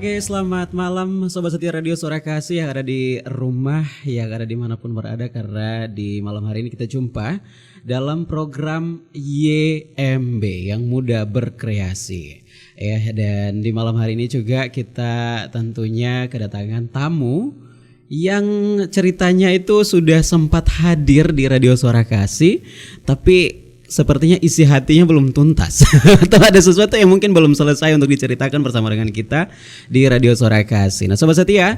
Oke, selamat malam Sobat Setia Radio Suara Kasih yang ada di rumah, yang ada dimanapun berada. Karena di malam hari ini kita jumpa dalam program YMB yang muda berkreasi. Ya, dan di malam hari ini juga kita tentunya kedatangan tamu yang ceritanya itu sudah sempat hadir di Radio Suara Kasih, tapi sepertinya isi hatinya belum tuntas atau ada sesuatu yang mungkin belum selesai untuk diceritakan bersama dengan kita di Radio Suara Kasih. Nah, Sobat Setia,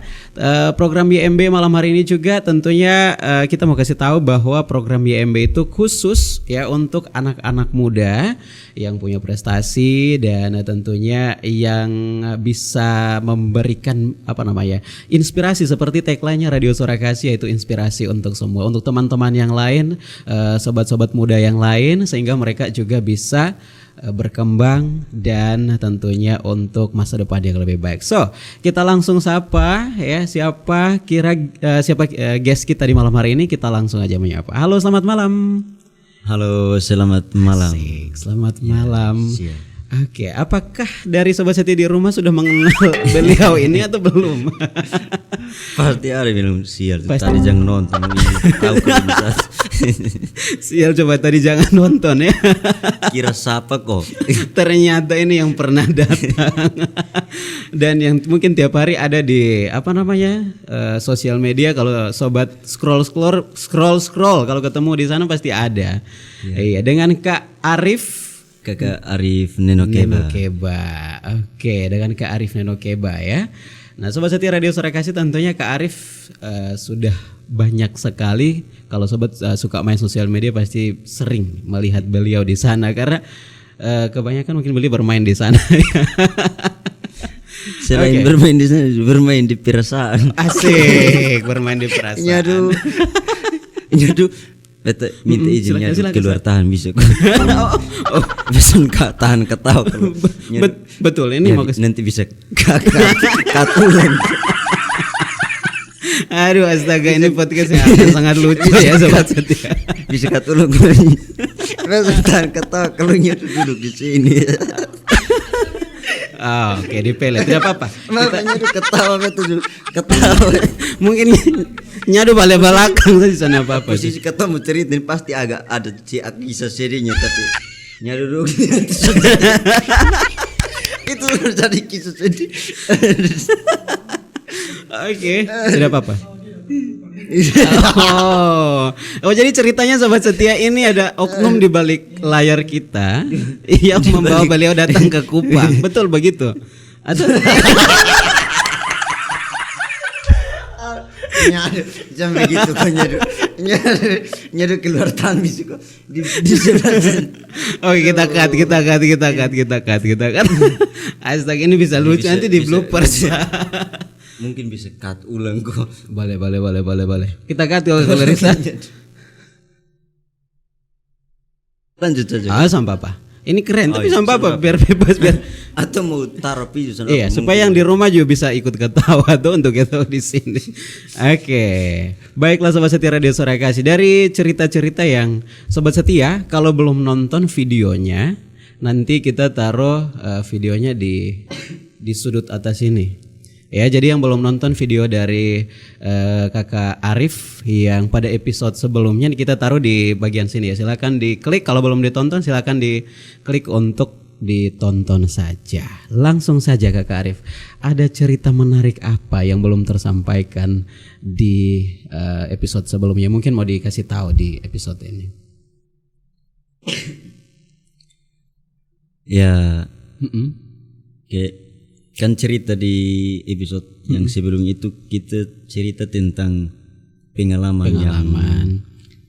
program YMB malam hari ini juga tentunya kita mau kasih tahu bahwa program YMB itu khusus ya untuk anak-anak muda yang punya prestasi dan tentunya yang bisa memberikan inspirasi seperti tagline-nya Radio Suara Kasih, yaitu inspirasi untuk semua, untuk teman-teman yang lain, sobat-sobat muda yang lain, sehingga mereka juga bisa berkembang dan tentunya untuk masa depan yang lebih baik. So, kita langsung sapa ya, siapa guest kita di malam hari ini, kita langsung aja menyapa. Halo, selamat malam. Halo, selamat malam. Asik, selamat malam. Siap. Oke, apakah dari Sobat Setia di rumah sudah mengenal beliau ini atau belum? Pasti ada bilang sial. Tadi jangan nonton ini. Tahu kalau bisa. Sial, coba tadi jangan nonton ya. Kira siapa kok? Ternyata ini yang pernah datang dan yang mungkin tiap hari ada di sosial media. Kalau sobat scroll kalau ketemu di sana pasti ada. Iya, dengan Kak Arif. Kakak Arif Nenokeba. Oke, dengan Kak Arif Nenokeba ya. Nah, Sobat Setia Radio Suara Kasih, tentunya Kak Arif sudah banyak sekali, kalau sobat suka main sosial media pasti sering melihat beliau di sana karena kebanyakan mungkin beliau bermain di sana. Selain bermain di sana, bermain di perasaan. Asik, bermain di perasaan. Nyadu. Beta minta izinnya keluar tahan bisa. Bisa tahan ketawa. Betul, ini mau nanti bisa katulan. Aduh, astaga, ini podcast yang sangat lucu ya Sobat Setia. Bisa katulan. Bisa tahan ketawa kalau nyadu duduk di sini. Oke, dipele, tidak apa-apa. Makanya ketawa ketawa. Mungkin nyadu balik belakang saja sana apa-apa. Posisi ketemu ceritain pasti agak ada kisah serinya, tapi nyadu dulu. Itu terjadi kisah sedih. Oke, tidak apa-apa. Oh, jadi ceritanya Sobat Setia, ini ada oknum di balik layar kita yang membawa beliau datang ke Kupang. Betul begitu? Atau jam begitu kok nyadu keluar tangan bisa kok di sebelah. Oke, kita cut. Astaga, ini bisa lucu nanti di bloopers. Mungkin bisa cut ulang kok. Boleh. Kita cut kalau bisa. Lanjut saja. Sampah apa? Ini keren, tapi iya, sampah apa? Biar bebas, biar. Atau mau taruh pisu sana. Iya, supaya yang di rumah juga bisa ikut ketawa tuh untuk kita di sini. Oke. Baiklah Sobat Setia Radio Suara Kasih, dari cerita-cerita yang Sobat Setia kalau belum nonton videonya, nanti kita taruh videonya di sudut atas ini. Ya, jadi yang belum nonton video dari Kakak Arif yang pada episode sebelumnya kita taruh di bagian sini ya. Silakan diklik, kalau belum ditonton silakan diklik untuk ditonton saja. Langsung saja Kakak Arif, ada cerita menarik apa yang belum tersampaikan di episode sebelumnya? Mungkin mau dikasih tahu di episode ini. Ya. Kayak kan cerita di episode yang sebelumnya itu kita cerita tentang pengalaman yang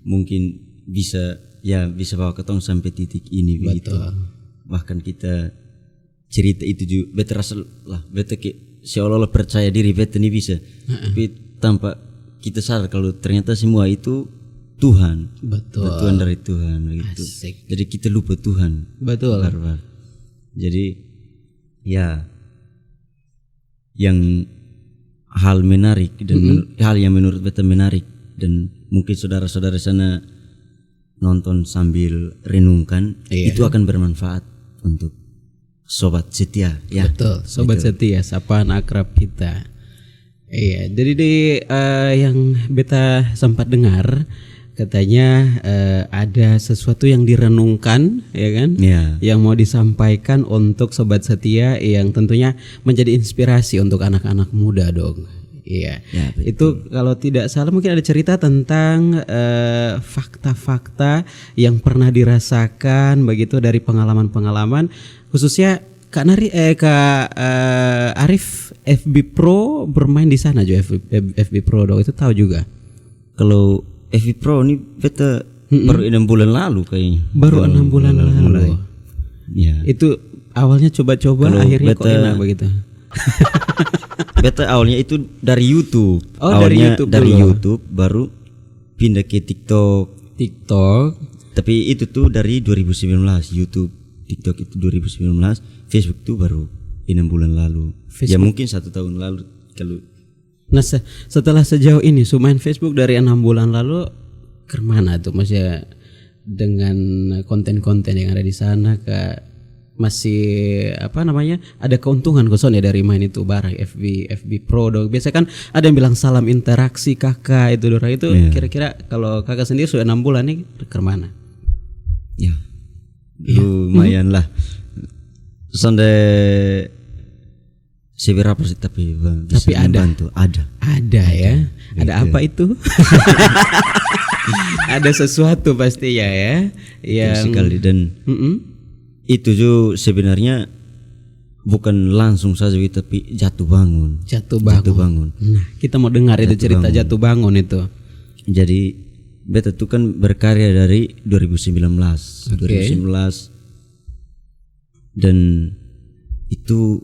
mungkin bisa bawa ketong sampai titik ini. Begitu. Bahkan kita cerita itu juga beta rasa lah, beta seolah-olah percaya diri beta ini bisa. Tapi tanpa kita sadar kalau ternyata semua itu Tuhan. Betul. Tuhan dari Tuhan begitu. Jadi kita lupa Tuhan. Betul. Jadi ya, yang hal menarik dan hal yang menurut beta menarik dan mungkin saudara-saudara sana nonton sambil renungkan, itu akan bermanfaat untuk sobat setia ya. Betul, sobat setia, sapaan akrab kita. Iya, jadi yang beta sempat dengar katanya ada sesuatu yang direnungkan, ya kan? Ya. Yang mau disampaikan untuk sobat setia yang tentunya menjadi inspirasi untuk anak-anak muda dong. Iya. Ya, itu kalau tidak salah mungkin ada cerita tentang fakta-fakta yang pernah dirasakan begitu dari pengalaman-pengalaman, khususnya Kak Arif FB Pro bermain di sana juga, FB Pro dong, itu tahu juga. Kalau FB Pro ini beta baru 6 bulan lalu kayaknya. Baru 6 bulan lalu. Ya. Itu awalnya coba-coba, Kalau akhirnya kok beta- enak begitu. Beta awalnya itu dari YouTube. Oh, awalnya dari YouTube dulu. YouTube baru pindah ke TikTok. Tapi itu tuh dari 2019 YouTube. TikTok itu 2019, Facebook tuh baru 6 bulan lalu. Facebook. Ya mungkin 1 tahun lalu kalau. Nah setelah sejauh ini main Facebook dari 6 bulan lalu kemana tuh, maksudnya dengan konten-konten yang ada di sana masih ada keuntungan koson ya dari main itu barang FB Pro dong. Biasa kan ada yang bilang salam interaksi kakak itu Dora itu. Yeah. Kira-kira kalau kakak sendiri sudah 6 bulan nih kemana? Ya lumayan lah. Sampai seberapa sih tapi bisa membantu. Ada ya. Ada apa itu? Ada sesuatu pasti ya. Yang sekali dan itu juga sebenarnya bukan langsung saja gitu, tapi jatuh bangun. Nah, kita mau dengar itu cerita jatuh bangun itu. Jadi beta tuh kan berkarya dari 2019. 2019 dan itu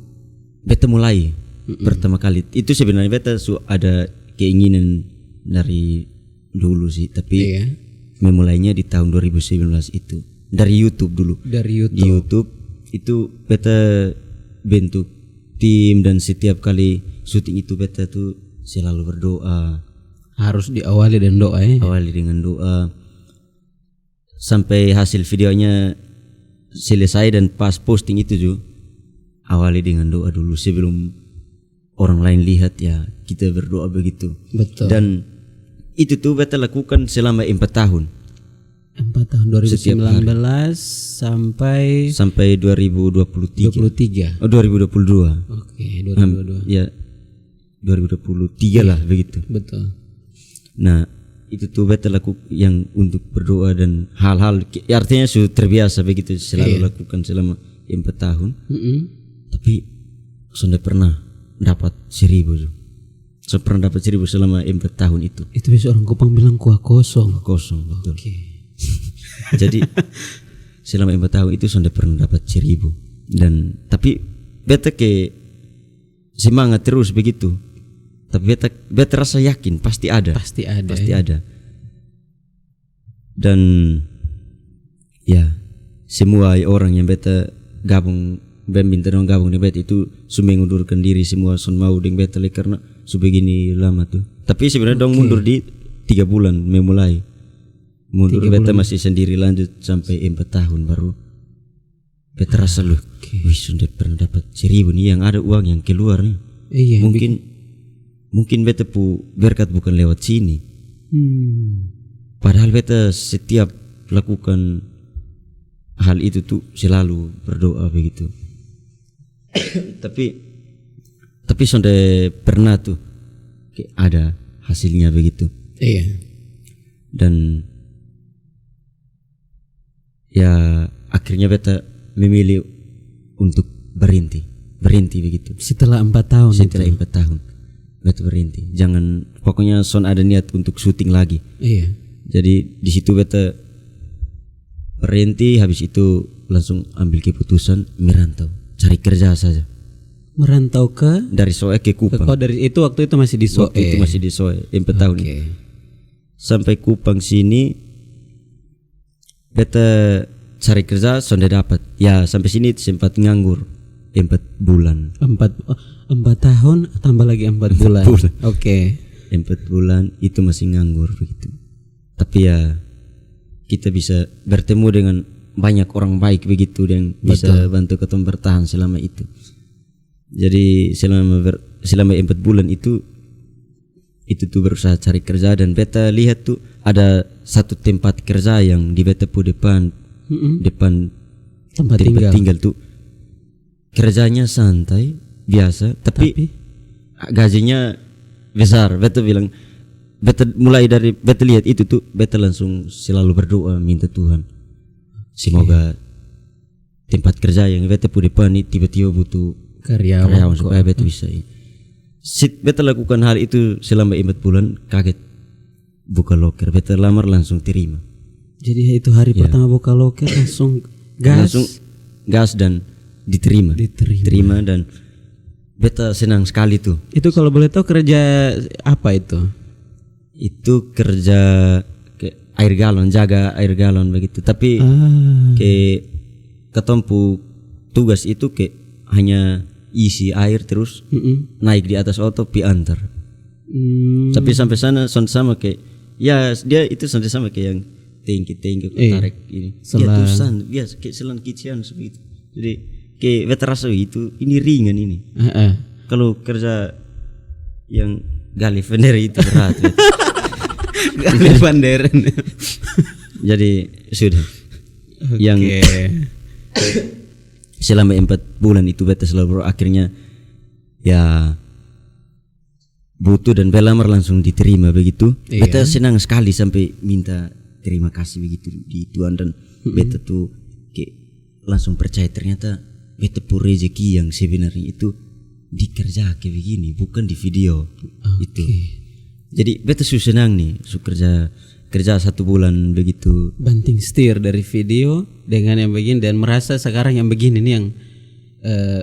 beta mulai pertama kali. Itu sebenarnya beta ada keinginan dari dulu sih, tapi memulainya di tahun 2019 itu dari YouTube dulu. Di YouTube itu beta bentuk tim dan setiap kali syuting itu beta tuh selalu berdoa. Harus diawali dengan doa ya. Awali dengan doa sampai hasil videonya selesai, dan pas posting itu juga awali dengan doa dulu sebelum orang lain lihat, ya kita berdoa begitu. Betul. Dan itu tuh beta lakukan selama 4 tahun. 4 tahun 2019 sampai 2023. Oh 2022. Oke, 2022. Ya 2023 lah begitu. Betul. Nah itu tuh beta lakukan yang untuk berdoa dan hal-hal, artinya sudah terbiasa begitu selalu lakukan selama 4 tahun. Tapi sudah pernah dapat 1.000. Saya pernah dapat 1.000 selama 4 tahun itu. Itu bisa orang Kupang bilang kuah kosong. Betul. Jadi selama 4 tahun itu sudah pernah dapat 1.000. Dan tapi beta ke semangat terus begitu. Tapi beta rasa yakin pasti ada. Pasti ada. Dan ya semua orang yang beta gabung gabung di beta itu sudah mengundurkan diri semua, sun mau dengan beta karena sudah begini lama tuh. Tapi sebenarnya dong mundur di 3 bulan memulai. Mundur beta masih sendiri lanjut sampai 4 tahun baru beta rasa loh. Wih sudah pernah dapat 1.000 nih, yang ada uang yang keluar nih. Iya. Mungkin beta berkat bukan lewat sini. Padahal beta setiap lakukan hal itu tuh selalu berdoa begitu. tapi sudah pernah tuh ada hasilnya begitu. Iya. Dan ya akhirnya beta memilih untuk berhenti begitu. Setelah 4 tahun. Setelah 4 tahun beta berhenti. Jangan, pokoknya son ada niat untuk syuting lagi. Iya. Jadi di situ beta berhenti, habis itu langsung ambil keputusan merantau, cari kerja saja. Merantau ke dari Soe ke Kupang. Dari itu waktu itu masih di Soe. Waktu itu masih di Soe 4 tahun. Sampai Kupang sini beta cari kerja sudah dapat. Ya sampai sini sempat nganggur 4 bulan. 4 tahun tambah lagi 4 bulan. Oke. 4 bulan itu masih nganggur begitu. Tapi ya kita bisa bertemu dengan banyak orang baik begitu yang bisa bantu ketong bertahan selama itu. Jadi selama 4 bulan itu tuh berusaha cari kerja, dan beta lihat tuh ada satu tempat kerja yang di beta pu depan tempat tinggal tuh kerjanya santai biasa tapi gajinya besar. Beta bilang, beta mulai dari beta lihat itu tuh beta langsung selalu berdoa minta Tuhan semoga tempat kerja yang beta pu depan ini tiba-tiba butuh karyawan supaya beta bisa beta lakukan hal itu selama 4 bulan. Kaget buka loker, beta lamar langsung terima. Jadi itu hari pertama buka loker langsung gas dan diterima dan beta senang sekali tuh. Itu kalau boleh tahu kerja apa itu? Itu kerja ke air galon, jaga air galon begitu. Tapi ke ketompu tugas itu ke hanya isi air terus naik di atas oto pi antar. Tapi sampai sana sama kayak ya dia itu sama kayak yang tangki tarik ini. Selan biasa kayak selan kician seperti itu. Jadi kayak beta rasa itu ini ringan ini. Kalau kerja yang gali vendera itu berat. Gali vendera. Jadi sudah yang selama 4 bulan itu beta selalu akhirnya ya butuh dan belamar langsung diterima begitu. Beta senang sekali sampai minta terima kasih begitu di Tuhan, dan beta tuh kayak langsung percaya ternyata beta pu rezeki yang sebenarnya itu dikerja kayak begini bukan di video itu. Jadi beta senang nih kerja 1 bulan begitu, banting setir dari video dengan yang begini, dan merasa sekarang yang begini nih yang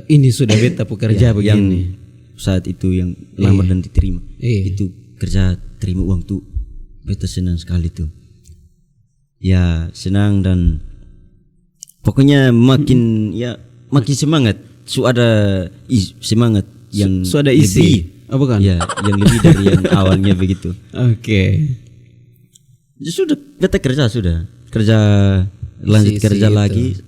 ini sudah beta pekerja begini. Yang saat itu yang lamar dan diterima itu kerja terima uang tuh beta senang sekali tuh. Ya senang, dan pokoknya makin semangat. Ada semangat yang ada isi. Apa kan? Ya, yang lebih dari yang awalnya begitu. Sudah beta kerja lanjut kerja lagi.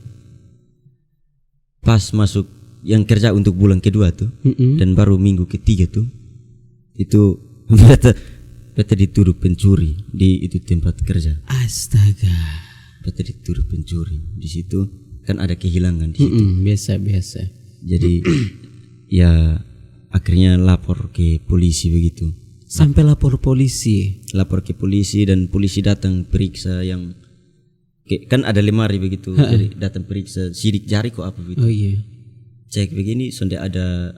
Pas masuk yang kerja untuk bulan kedua tuh, dan baru minggu ketiga tuh itu beta dituduh pencuri di itu tempat kerja. Astaga. Beta dituduh pencuri di situ, kan ada kehilangan di situ. Biasa. Jadi ya akhirnya lapor ke polisi begitu. Sampai lapor ke polisi dan polisi datang periksa yang kan ada lemari begitu. Jadi datang periksa sidik jari kok apa begitu. Cek begini sonde ada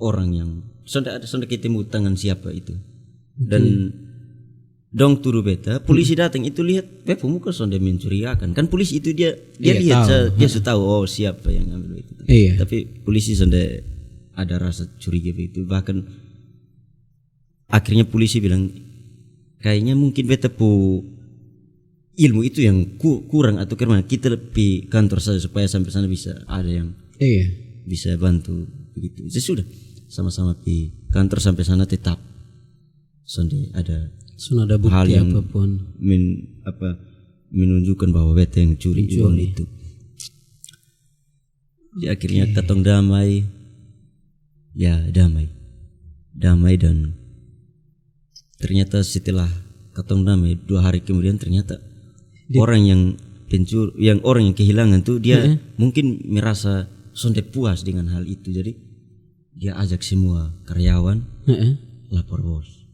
orang yang sonde ketemu tangan siapa itu. Dan dong turu beta polisi datang itu lihat pemuka sonde mencurigakan. Kan polisi itu dia lihat dia sudah tahu siapa yang ambil itu. Tapi polisi sonde ada rasa curiga begitu. Bahkan akhirnya polisi bilang kayaknya mungkin beta pu ilmu itu yang kurang atau karena kita lebih kantor saja supaya sampai sana bisa ada yang bisa bantu begitu. Sudah sama-sama pi kantor sampai sana tetap sonde ada bukti hal yang apapun menunjukkan bahwa beta yang curi uang itu. Di akhirnya katong damai dan ternyata setelah katong damai 2 hari kemudian ternyata orang yang kehilangan tuh dia mungkin merasa sonde puas dengan hal itu, jadi dia ajak semua karyawan lapor bos,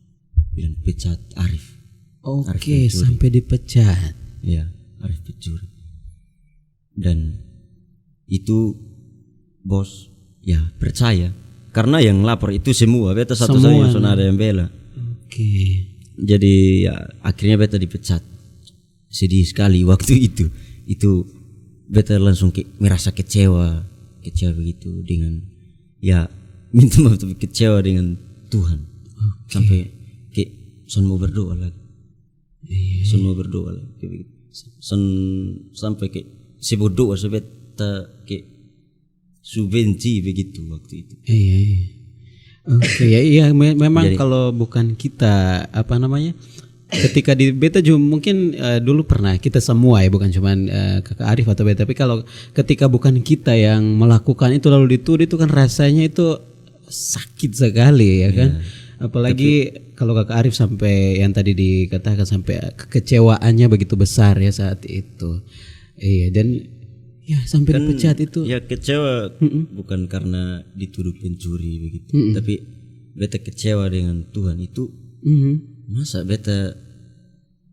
bilang pecat Arif. Sampai dipecat. Ya, Arif pencuri. Dan itu bos ya percaya karena yang lapor itu semua beta satu-satunya yang ada yang bela. Jadi ya akhirnya beta dipecat. Sedih sekali waktu itu. Itu beta langsung merasa kecewa begitu dengan minta maaf tapi kecewa dengan Tuhan. Sampai son mau berdoa lagi. Sampai sebodoh beta subenci begitu waktu itu. Memang jadi, kalau bukan kita ketika di beta juga mungkin dulu pernah kita semua ya, bukan cuman Kakak Arif atau beta, tapi kalau ketika bukan kita yang melakukan itu lalu dituduh, itu kan rasanya itu sakit sekali ya kan. Apalagi kalau Kakak Arif sampai yang tadi dikatakan sampai kekecewaannya begitu besar ya saat itu. Iya, dan ya sampai dipecat itu. Ya kecewa bukan karena dituduh pencuri begitu, tapi beta kecewa dengan Tuhan itu. Masa beta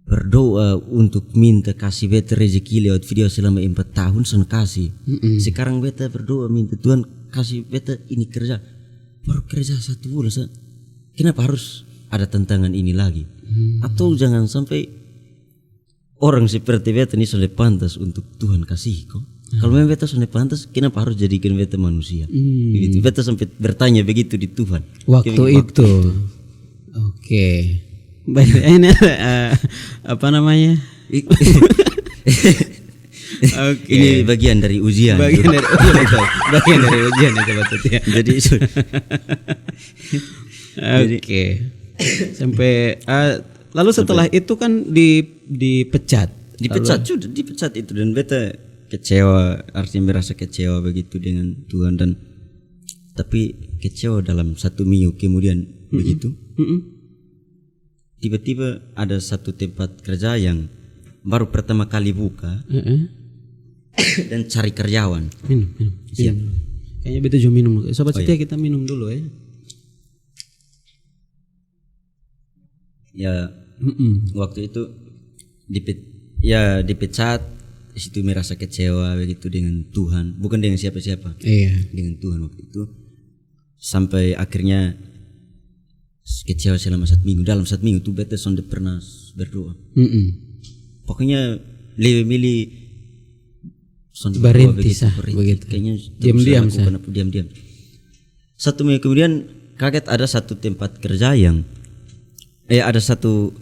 berdoa untuk minta kasih beta rezeki lewat video selama 4 tahun son kasih. Sekarang beta berdoa minta Tuhan kasih beta ini kerja, baru kerja 1 bulan. Kenapa harus ada tantangan ini lagi? Atau jangan sampai orang seperti beta ini sudah pantas untuk Tuhan kasih kok. Kalau memang beta sudah pantas, kenapa harus jadikan beta manusia? Begitu. Beta sampai bertanya begitu di Tuhan waktu itu. Oke. Baik, ini apa namanya? Oke. Ini bagian dari ujian. Bagian dari ujian itu. Bagian dari ujian itu maksudnya. Jadi oke. Sampai lalu setelah itu kan dipecat. Sudah dipecat itu, dan beta kecewa, artinya merasa kecewa begitu dengan Tuhan, dan tapi kecewa dalam 1 minggu kemudian begitu. Tiba-tiba ada satu tempat kerja yang baru pertama kali buka dan cari karyawan. Minum. Siap. Kayaknya beta juga minum. Sobat setia, kita minum dulu ya. Ya, waktu itu dipecat. Di situ merasa kecewa begitu dengan Tuhan, bukan dengan siapa-siapa. Iya. Dengan Tuhan waktu itu. Sampai akhirnya kecewa selama 1 minggu. Dalam 1 minggu tuh beta sudah pernah berdoa. Pokoknya lebih milih berhenti begitu. Kayaknya diam-diam diam-diam. 1 minggu kemudian kaget ada satu tempat kerja yang ada satu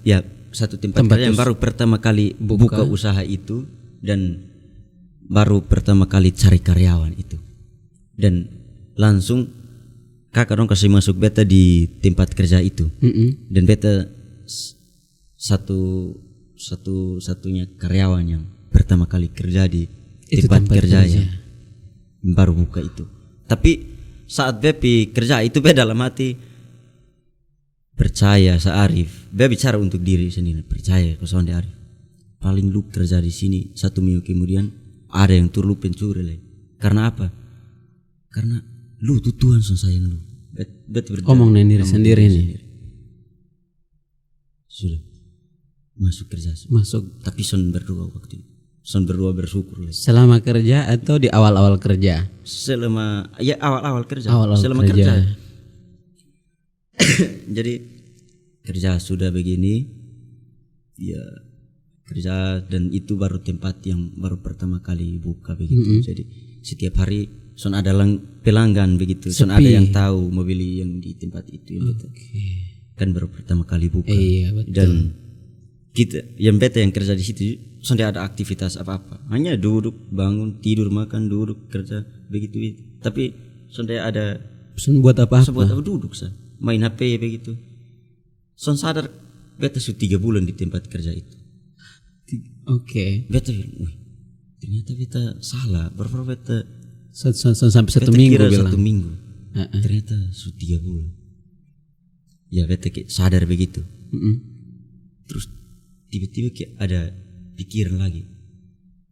tempat kerja yang baru pertama kali buka usaha itu, dan baru pertama kali cari karyawan itu, dan langsung kakak dong kasih masuk beta di tempat kerja itu. Dan beta satunya karyawan yang pertama kali kerja di tempat kerja yang baru buka itu. Tapi saat bepi kerja itu beda dalam hati percaya Arif. Beta bicara untuk diri sendiri, percaya kau di Arif. Paling lu kerja di sini 1 minggu kemudian ada yang tur lu pencuri lagi. Karena apa? Karena lu tuh Tuhan sayang lu. Ngomong diri sendiri nih. Sudah masuk kerja. Masuk. Tapi son berdoa waktu itu. Son berdoa bersyukur lagi. Selama kerja atau di awal-awal kerja? Selama awal-awal kerja. Selama kerja. Jadi kerja sudah begini. Ya kerja, dan itu baru tempat yang baru pertama kali buka begitu. Jadi setiap hari son ada pelanggan begitu. Son ada yang tahu mobil yang di tempat itu yang beta. Kan baru pertama kali buka. Iya, betul. Dan kita yang beta yang kerja di situ son tidak ada aktivitas apa-apa. Hanya duduk, bangun, tidur, makan, duduk, kerja begitu. Tapi son tidak ada buat apa-apa. Buat apa, duduk sah. Main HP begitu. Son sadar beta sudah 3 bulan di tempat kerja itu. Oke. Beta bilang, ternyata beta salah. Berapa beta sampai 1 minggu bilang. 1 minggu. Ternyata sudah 3 bulan. Ya beta sadar begitu. Terus tiba-tiba kayak ada pikiran lagi.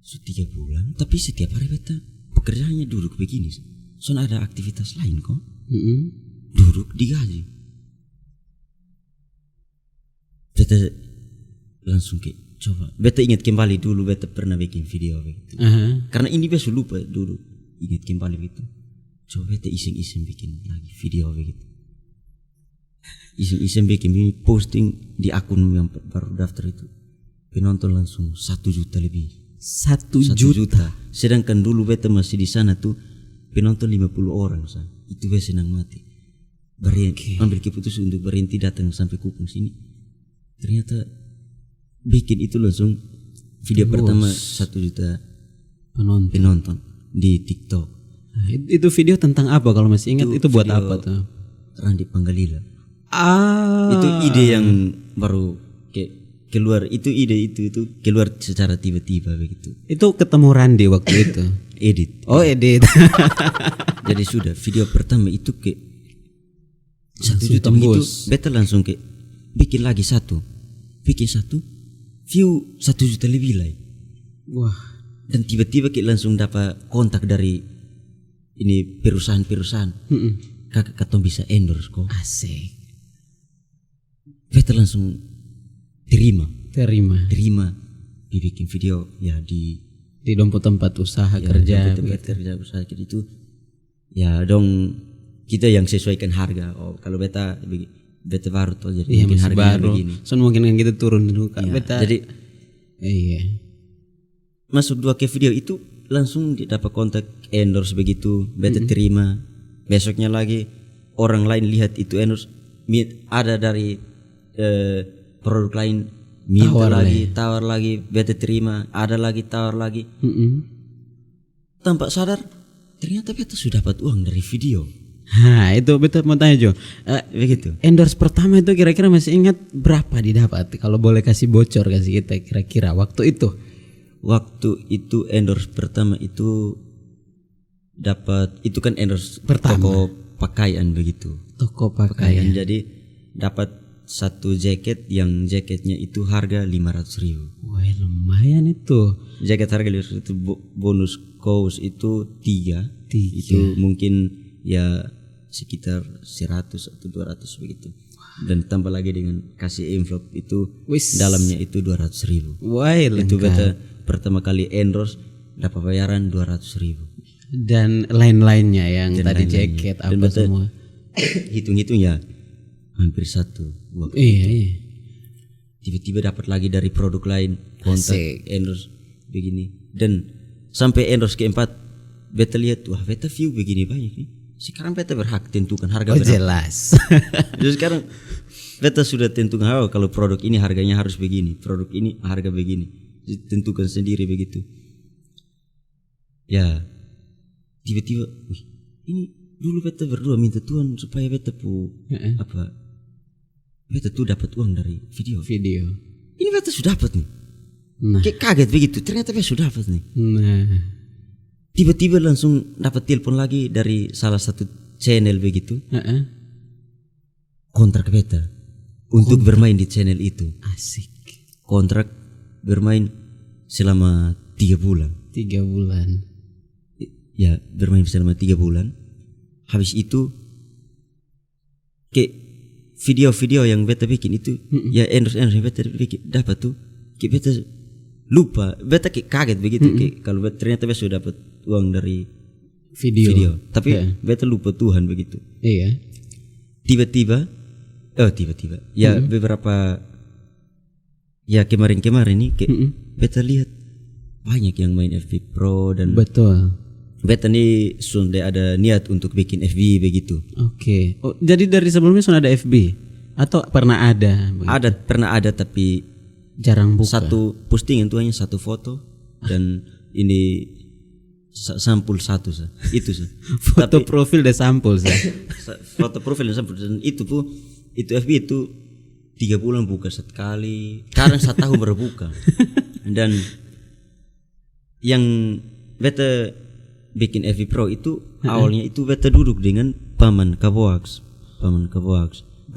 Sudah 3 bulan, tapi setiap hari beta pekerjaannya duduk begini. Soalnya ada aktivitas lain kok. Duduk digaji. Beta langsung kayak coba. Beta ingat kembali dulu beta pernah bikin video begitu. Karena ini beta lupa dulu. Ingat kembali begitu. Coba beta iseng-iseng bikin lagi video begitu. Iseng-iseng bikin posting di akun yang baru daftar itu. Penonton langsung 1 juta lebih. 1 juta. Sedangkan dulu beta masih di sana tuh penonton 50 orang. Itu beta senang mati. Ambil keputusan untuk berhenti datang sampai Kupang sini. Ternyata bikin itu langsung video pertama 1 juta penonton di TikTok. Itu video tentang apa kalau masih ingat? Itu buat apa tuh? Randi Panggalila. Itu ide yang baru kayak keluar itu ide itu keluar secara tiba-tiba begitu. Itu ketemu Randi waktu itu. Edit. Oh, edit. Jadi sudah video pertama itu ke 1 juta begitu. Beta langsung ke bikin lagi satu, view 1 juta lebih lah. Wah. Dan tiba-tiba kita langsung dapat kontak dari ini perusahaan. Kakak katong bisa endorse kok. Asik. Beta langsung terima. Dibikin video ya di dompet tempat usaha ya, kerja. Tempat kerja usaha itu. Ya dong kita yang sesuaikan harga. Oh kalau beta baru tuh jadi iya, mungkin harganya baru. begini. So mungkin kan kita turun dulu Kak. Ya, Beta. jadi iya. Masuk 2 ke video itu langsung dapat kontak endorse begitu. Beta terima. Besoknya lagi orang lain lihat itu endorse, ada dari produk lain minta tawar lagi, beta terima, ada lagi tawar lagi. Tanpa sadar ternyata beta sudah dapat uang dari video. Itu beta mau tanya Jo. Begitu. Endorse pertama itu kira-kira masih ingat berapa didapat? Kalau boleh kasih bocor kasih kita kira-kira waktu itu. Waktu itu endorse pertama itu dapat, itu kan endorse pertama. Toko pakaian begitu. Toko pakaian. Jadi dapat satu jaket yang jaketnya itu harga 500.000. Wah lumayan itu. Jaket harga 500 itu bonus kaos itu 3. Itu mungkin ya sekitar 100 atau 200 begitu. Dan tambah lagi dengan kasih envelope itu dalamnya itu 200.000. Wah itu beta pertama kali endorse dapat bayaran 200.000. Dan lain-lainnya yang tadi jaket apa semua. Hitung-hitung ya hampir 1 waktu iya. Tiba-tiba dapat lagi dari produk lain kontak endorse begini. Dan sampai endorse keempat beta lihat wah beta view begini banyak nih. Sekarang beta berhak tentukan harga berapa. Jelas. Jadi sekarang beta sudah tentukan kalau produk ini harganya harus begini, produk ini harga begini. Tentukan sendiri begitu. Ya tiba-tiba ini dulu beta berdua minta Tuhan supaya beta beta tuh dapat uang dari video. Ini beta sudah dapat nih. Kayak kaget begitu. Ternyata beta sudah dapat nih. Tiba-tiba langsung dapat telepon lagi dari salah satu channel begitu. Kontrak beta untuk bermain di channel itu. Asik. Kontrak bermain selama 3 bulan. 3 bulan. Ya bermain selama 3 bulan. Habis itu kayak video-video yang beta bikin itu ya endorse yang beta bikin dapat tuh kayak beta lupa, beta kayak kaget begitu kayak kalau ternyata beta sudah dapat uang dari video. Tapi beta lupa Tuhan begitu. Iya. Tiba-tiba ya beberapa ya kemarin nih kayak beta lihat banyak yang main FB Pro dan betul. Beta nih sudah ada niat untuk bikin FB begitu. Oke. Oh, jadi dari sebelumnya sudah ada FB atau pernah ada? Begitu? Pernah ada tapi jarang buka. Satu postingan itu hanya 1 foto dan ini sampul 1 sah. Itu sah. Foto profil dan sampul sah. Foto profil dan sampul dan itu FB itu 3 bulan buka sekali. Kadang 1 tahun baru buka. Dan yang beta bikin FB Pro itu awalnya itu beta duduk dengan paman Kaboaks.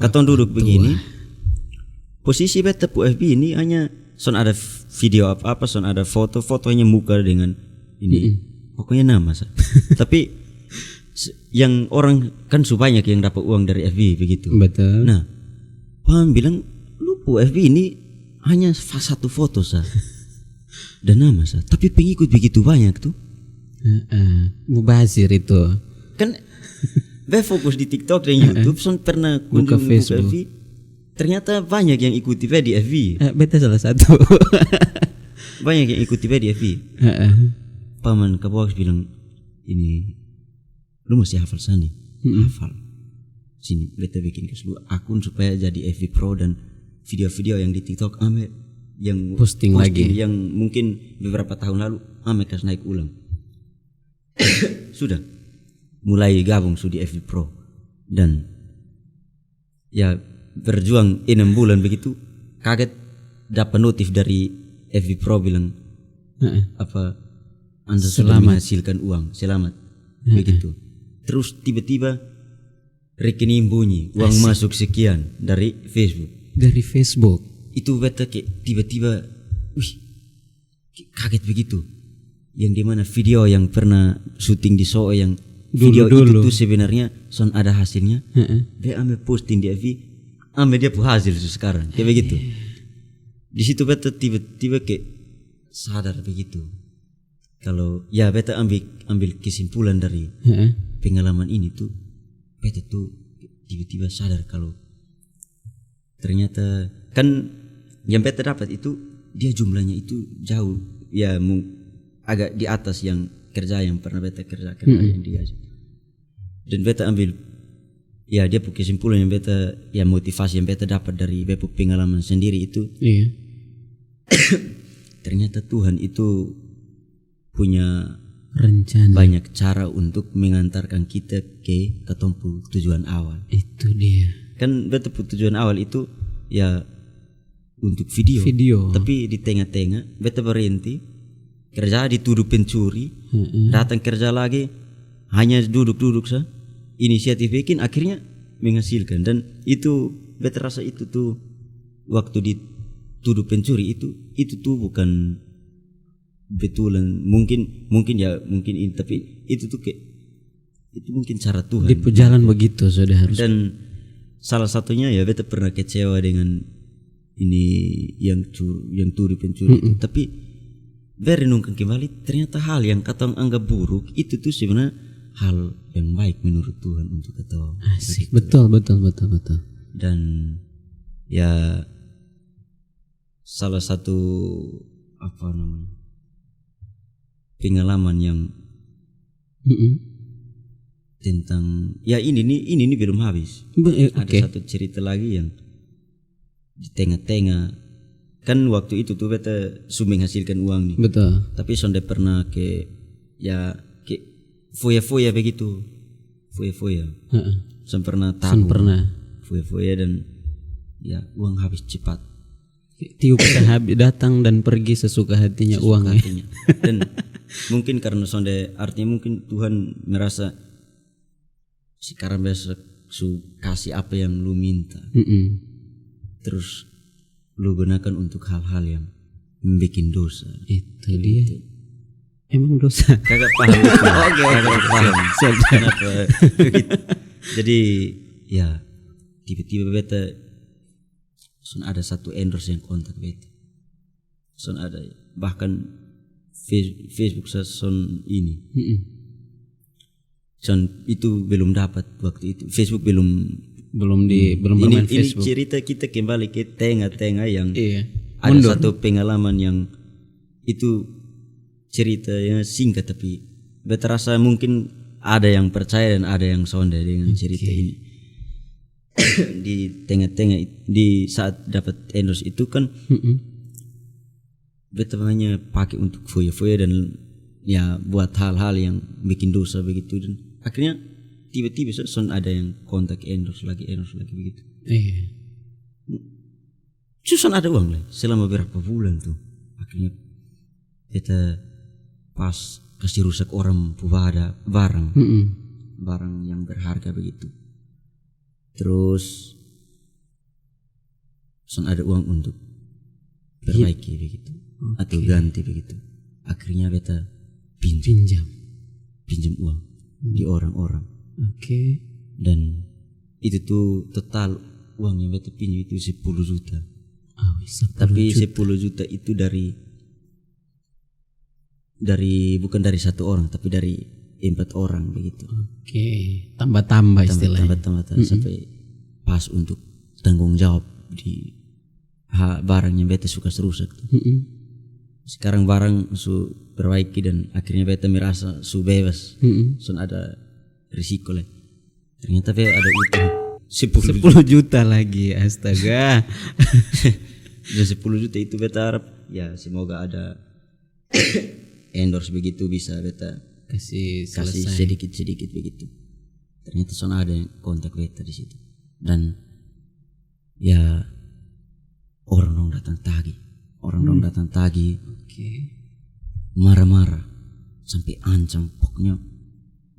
Katong duduk begini. Posisi beta pu FB ini hanya son ada video apa-apa, son ada foto-fotonya muka dengan ini. Pokoknya nama sah. Tapi yang orang kan banyak yang dapat uang dari FB begitu. Betul. Nah, paman bilang lu pu FB ini hanya 1 foto sah. Dan nama sah. Tapi pengikut begitu banyak tuh. Mubazir itu kan be fokus di TikTok dan YouTube son pernah buka Facebook. FB, ternyata banyak yang ikuti be di FB. Beta salah satu. Banyak yang ikuti be di FB. Paman Kaboaks bilang ini lu masih hafal sani. Hafal sini beta bikin ke seluruh akun supaya jadi FB Pro dan video-video yang di TikTok yang posting lagi yang mungkin beberapa tahun lalu kas naik ulang. Sudah mulai gabung di FB Pro dan ya berjuang 6 bulan begitu kaget dapat notif dari FB Pro bilang apa Anda sudah Selamat. menghasilkan uang, selamat. Begitu. Terus tiba-tiba rekening bunyi, uang masuk sekian dari Facebook. Dari Facebook. Itu beta kayak tiba-tiba, wih, kaget begitu. Yang dimana video yang pernah syuting di Soe yang video Dulu. itu tuh sebenarnya son ada hasilnya. Dia ambil posting di FB, ambil dia pun hasil sekarang, kayak begitu. Di situ beta tiba-tiba kayak sadar begitu. Kalau ya beta ambil kesimpulan dari pengalaman ini tuh, beta tuh tiba-tiba sadar kalau ternyata kan yang beta dapat itu dia jumlahnya itu jauh ya agak di atas yang kerja yang pernah beta kerjakan yang dia. Dan beta ambil ya dia punya kesimpulan yang beta ya motivasi yang beta dapat dari beta pengalaman sendiri itu. Iya. Ternyata Tuhan itu punya Rencana. banyak cara untuk mengantarkan kita ke ketompu tujuan awal. Itu dia. Kan beta tujuan awal itu ya untuk video. Tapi di tengah-tengah beta berhenti kerja, dituduh pencuri, datang kerja lagi hanya duduk-duduk sah. Inisiatif bikin akhirnya menghasilkan, dan itu beta rasa itu tuh waktu dituduh pencuri itu tuh bukan betulan mungkin ini, tapi itu tuh kayak itu mungkin cara Tuhan. Di jalan begitu sudah harus. Dan salah satunya ya beta pernah kecewa dengan ini yang turi pencuri itu. Tapi berenungkan kembali ternyata hal yang katong anggap buruk itu tuh sebenarnya hal yang baik menurut Tuhan untuk katong. Asik. Betul. Dan ya salah satu apa namanya pengalaman yang tentang ya ini belum habis. Ada satu cerita lagi yang di tengah-tengah kan waktu itu tuh beta menghasilkan uang nih. Betul. Tapi sonde pernah ke foya-foya begitu. Foya-foya. Son pernah tahu. Foya-foya dan ya uang habis cepat. Tiup habis datang dan pergi sesuka hatinya uangnya. Dan mungkin karena sonde artinya mungkin Tuhan merasa sekarang besok kasih apa yang lu minta. Terus lu gunakan untuk hal-hal yang membuat dosa. Itu dia. Emang dosa? Kagak paham. Kagak paham. Kenapa begitu? Jadi ya tiba-tiba beta son ada satu endorse yang kontak beta. Son ada bahkan Facebook saya son ini. Son itu belum dapat waktu itu. Facebook belum bermain Facebook. Ini cerita kita kembali ke tengah-tengah yang ada satu pengalaman yang itu ceritanya singkat tapi beta rasa mungkin ada yang percaya dan ada yang sonda dengan cerita ini. Di tengah-tengah di saat dapat endorse itu kan beta hanya pakai untuk foya-foya dan ya buat hal-hal yang bikin dosa begitu, dan akhirnya tiba-tiba son ada yang kontak endorse lagi begitu. Susan ada uang lah selama berapa bulan tuh. Akhirnya beta pas kasih rusak orang ada barang yang berharga begitu. Terus son ada uang untuk perbaiki begitu atau ganti begitu. Akhirnya beta pinjam uang di orang-orang. Dan itu tuh total uang yang beta pinjam itu 10 juta. Tapi 10 juta itu dari bukan dari satu orang tapi dari 4 orang begitu. Tambah istilahnya. Tambah sampai pas untuk tanggung jawab di barang yang beta suka rusak. Sekarang barang su perbaiki dan akhirnya beta merasa su bebas. Son ada risiko lah. Ternyata beta ada utang 10 juta lagi, astaga. Dan 10 juta itu beta harap ya semoga ada endorse begitu bisa beta kasih sedikit begitu. Ternyata son ada yang kontak beta di situ. Dan ya orang dong datang tagih, Oke. marah-marah sampai ancam, pokoknya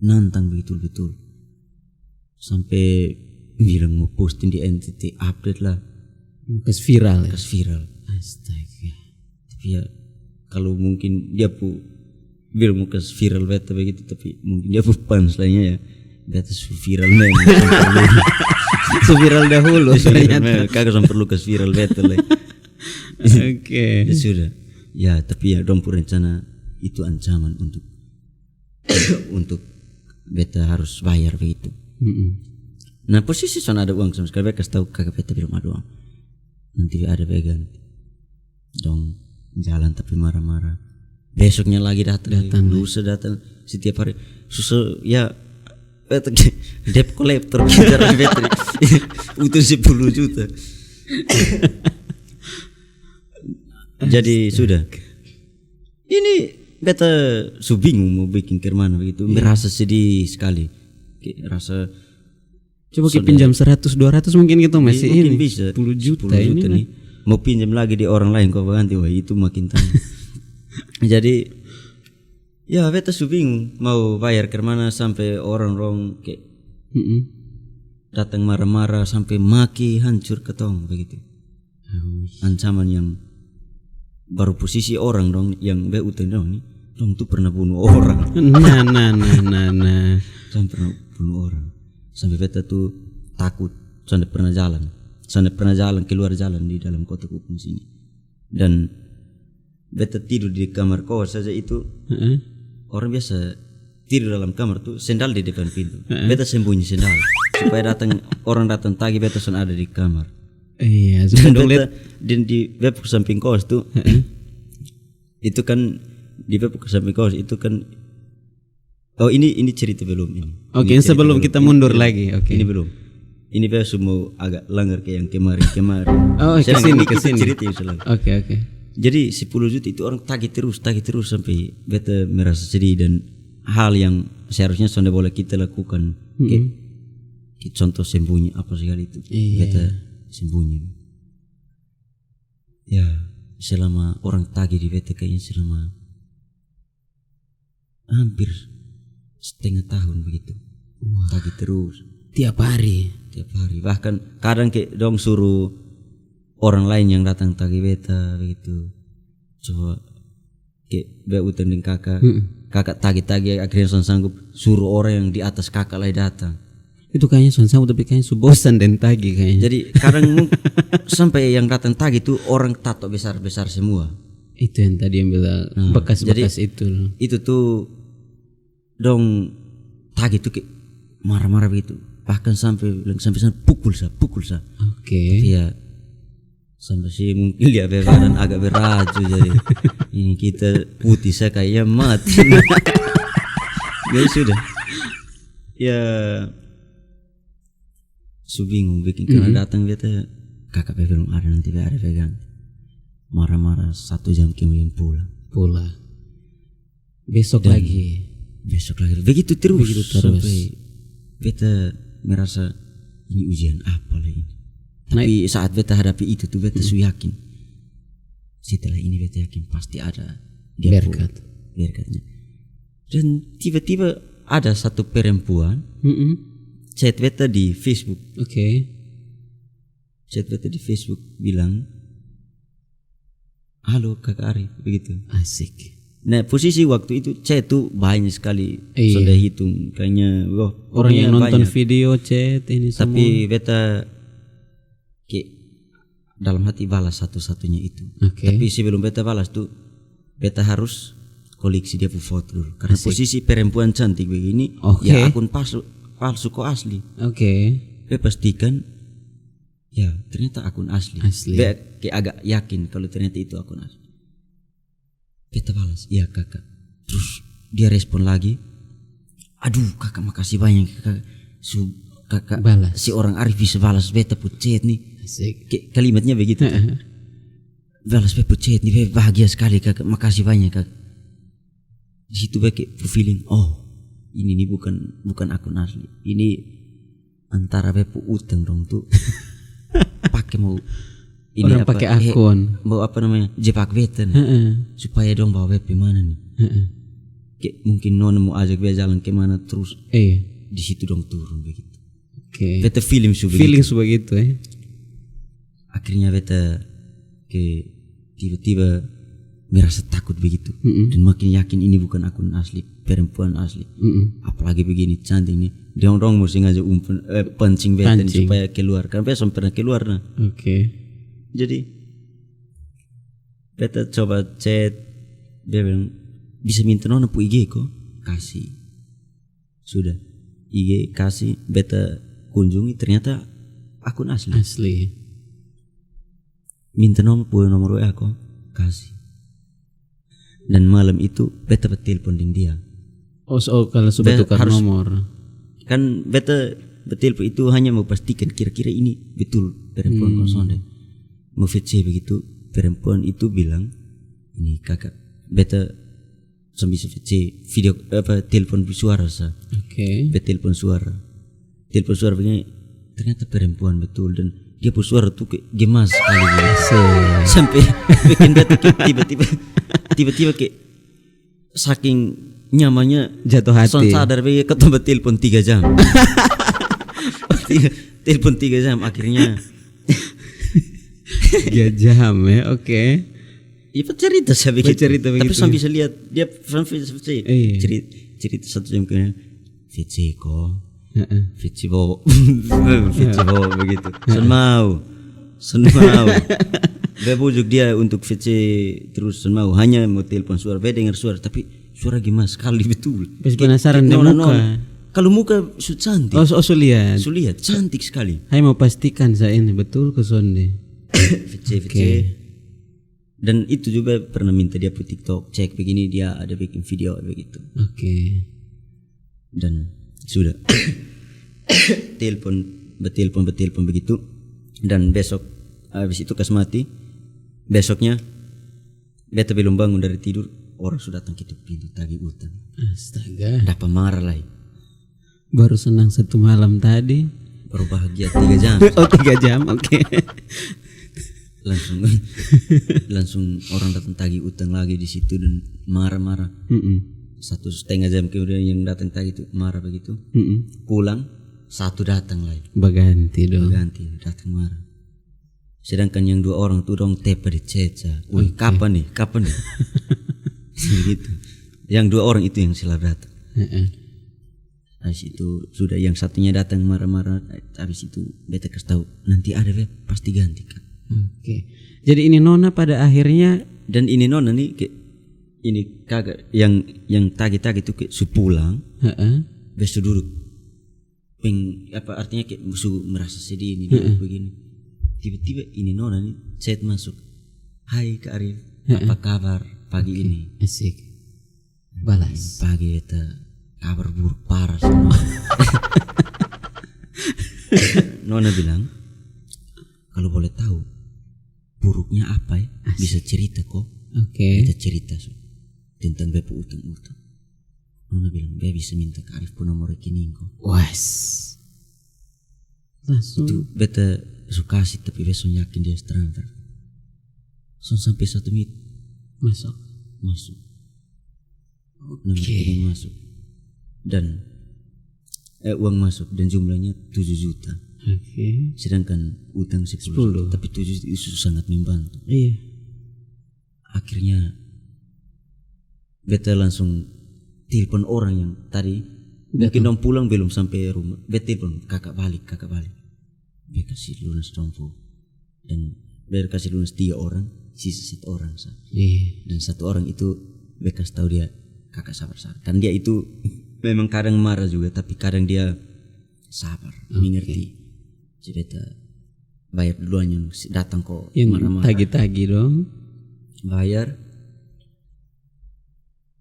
nantang betul-betul sampai bilang mau posting di NTT update lah, Kes viral ya. kas viral. Astaga. Tapi ya kalau mungkin dia bilang mau kas viral beta begitu, tapi mungkin dia punch lainnya ya beta su viral men. Su viral dahulu ternyata. Kagak sampai perlu kas viral beta lah. Oke. Ya sudah. Ya tapi ya dong rencana itu ancaman untuk untuk beta harus bayar begitu. Nah posisi son ada uang sama sekali, beta kasih tahu kakak beta belum ada uang. Nanti ada pegang dong jalan tapi marah-marah. Besoknya lagi datang. Lusa datang setiap hari. Susah ya beta debt collector bicara beta utang 10 juta. Jadi sudah. Ini beta bingung mau bikin ke mana begitu. Merasa sedih sekali. Rasa Coba kita pinjam 100 200 mungkin gitu masih mungkin ini. bisa 10 juta, 10 juta ini nih. Mau pinjam lagi di orang lain kok ganti, wah itu makin tanya. Jadi ya beta bingung mau bayar ke mana sampai orang-orang kayak datang marah-marah sampai maki hancur ketong begitu. Ancaman yang baru posisi orang dong yang be utang dong nih. Dong tuh pernah bunuh orang. Nah. Sampai pernah bunuh orang. Sampai beta tuh takut. Sampai pernah jalan keluar jalan di dalam kota Kupang sini. Dan beta tidur di kamar kos saja itu. Orang biasa tidur dalam kamar tuh sendal di depan pintu. Beta sembunyi sendal supaya orang datang tagih beta son ada di kamar. Iya, Dan beta di web samping kos tuh itu kan di web samping kos itu kan ini cerita belum ya. Oke, sebelum kita mundur lagi. Oke. Ini belum. Ini biasa mau agak langgar ke yang kemarin. Oh, ke sini. Cerita yang selalu. Oke. Jadi 10 juta itu orang tagih terus sampai beta merasa sedih, dan hal yang seharusnya sudah boleh kita lakukan. Kayak contoh sembunyi apa segala itu. Beta sembunyi. Ya, selama orang tagih di beta kayaknya selama hampir setengah tahun begitu. Tagih terus. Tiap hari. Bahkan kadang kayak dong suruh orang lain yang datang tagih beta begitu. Coba kayak be utang dengan kakak tagih akhirnya sanggup suruh orang yang di atas kakak lagi datang. Itu kayaknya sama tapi kayaknya bosan dan tagih kayaknya. Jadi kadang sampai yang datang tagih itu orang tato besar-besar semua. Itu yang tadi yang bilang bekas-bekas itu. Itu tuh dong tagih tuh kayak marah-marah begitu. Bahkan sampai pukul sa. Oke. Iya. Sampai sih mungkin dia badan agak beraju jadi ini kita putih saya kayaknya mati. Ya sudah. Ya bingung bikin karena datang beta kakak belum ada, nanti ada pegang marah-marah 1 jam kemudian pulang. Besok lagi begitu terus sampai beta merasa ini ujian apa lah ini. Tapi saat beta hadapi itu tuh beta yakin setelah ini beta yakin pasti ada berkatnya. Dan tiba-tiba ada satu perempuan chat beta di Facebook. Oke. Chat beta di Facebook bilang, "Halo Kakak Arif," begitu. Asik. Nah posisi waktu itu chat tuh banyak sekali. Sudah hitung kayaknya orang yang nonton video chat ini semua. Tapi beta kayak dalam hati balas satu-satunya itu. Tapi sebelum beta balas tuh beta harus koleksi dia foto dulu. Karena posisi perempuan cantik begini ya akun palsu kok asli. Beta pastikan ya ternyata akun asli. Beta kayak agak yakin kalau ternyata itu akun asli. Beta balas, "Iya kakak." Terus dia respon lagi, "Aduh kakak makasih banyak kakak balas. Si orang Arif bisa balas beta chat nih." Asik. Kalimatnya begitu. Balas beta chat nih, beta bahagia sekali kakak, makasih banyak kakak. Di situ beta feeling, ini bukan akun asli. Ini antara beta utang dong tuh pakai mau Orang pakai akun. Bawa apa namanya? Jepak beta nih. Supaya dong bawa web mana nih? Kayak mungkin nona mau ajak beta jalan kemana terus. Di situ dong turun begitu. Beta feeling begitu Akhirnya beta ke tiba-tiba merasa takut begitu dan makin yakin ini bukan akun asli, perempuan asli. Apalagi begini cantik nih. Dia orang mesti ngajak pancing beta supaya keluar. Karena beta pernah keluar nah. Jadi beta coba chat, dia bilang bisa minta nona pu IG kok, kasih. Sudah IG kasih, beta kunjungi ternyata akun asli. Minta nomor WA kok, kasih. Dan malam itu beta bertelepon dengan dia. Kalau sudah tukar nomor. Kan beta bertelepon itu hanya mau pastikan kira-kira ini betul perempuan kosong deh. Mau VC begitu, perempuan itu bilang, ini kakak, beta bisa VC video telepon suara sa. Beta telepon suara begini, ternyata perempuan betul dan dia pun suara tuh kayak gemas sekali sampai bikin beta tiba-tiba kayak saking nyamannya jatuh hati. Sadar begini ketemu telepon 3 jam. Telepon 3 jam akhirnya 3 jam ya, Iya cerita saya begitu. Tapi sampai bisa lihat dia sampai cerita 1 jam kemudian VC kok. VC bawa begitu. Sun mau. Gak bujuk dia untuk VC terus sun mau. Hanya mau telepon suara, beda dengar suara tapi suara gimana sekali betul. Penasaran dengan muka. Kalau muka cantik. Sulihat cantik sekali. Hai mau pastikan saya ini betul ke sonde. VC. Dan itu juga pernah minta dia pu TikTok, cek begini dia ada bikin video begitu. Dan sudah telepon begitu. Dan besok habis itu kasmati. Besoknya beta belum bangun dari tidur, orang sudah datang ke pintu tagih utang. Astaga. Dapat marah lagi. Baru senang 1 malam tadi. Baru bahagia 3 jam. 3 jam, langsung orang datang tagih utang lagi di situ dan marah-marah. 1,5 jam kemudian yang datang tagih itu marah begitu. Pulang 1 datang lagi. Berganti datang marah. Sedangkan yang 2 orang tuh dong tepa di ceca. Kapan nih? Begitu. Yang 2 orang itu yang selalu datang. Habis itu sudah yang satunya datang marah-marah. Habis itu beta kasih tahu nanti ada web pasti ganti kan. Jadi ini nona pada akhirnya dan ini nona nih kayak ini kagak yang tagih-tagih itu kayak pulang. Besok duduk. Artinya kayak musuh merasa sedih ini begini. Tiba-tiba ini nona nih chat masuk. Hai Kak Arif, apa kabar pagi ini? Asik. Balas. Pagi beta kabar buruk parah semua. Nona bilang, kalau boleh tahu buruknya apa ya? Bisa cerita kok. Kita cerita tentang bepo utang-utang. Nona bilang, "Be bisa minta Kak Arif pun nomor rekening kok." Langsung. Itu beta suka sih tapi besok yakin dia transfer. Sampai 1 menit masuk. Nomor rekening masuk. Dan uang masuk dan jumlahnya 7 juta. Sedangkan utang 10 juta, tapi 7 juta itu sangat membantu. Akhirnya beta langsung telepon orang yang tadi mungkin dong pulang belum sampai rumah. Beta telepon kakak balik. Beta kasih lunas dompo dan beta kasih lunas 3 orang, sisa 1 orang dan 1 orang itu beta kasih tahu dia kakak sabar. Kan dia itu memang kadang marah juga tapi kadang dia sabar, mengerti. Jadi beta bayar duluan yang datang kok marah-marah. Tagi-tagi dong. Bayar.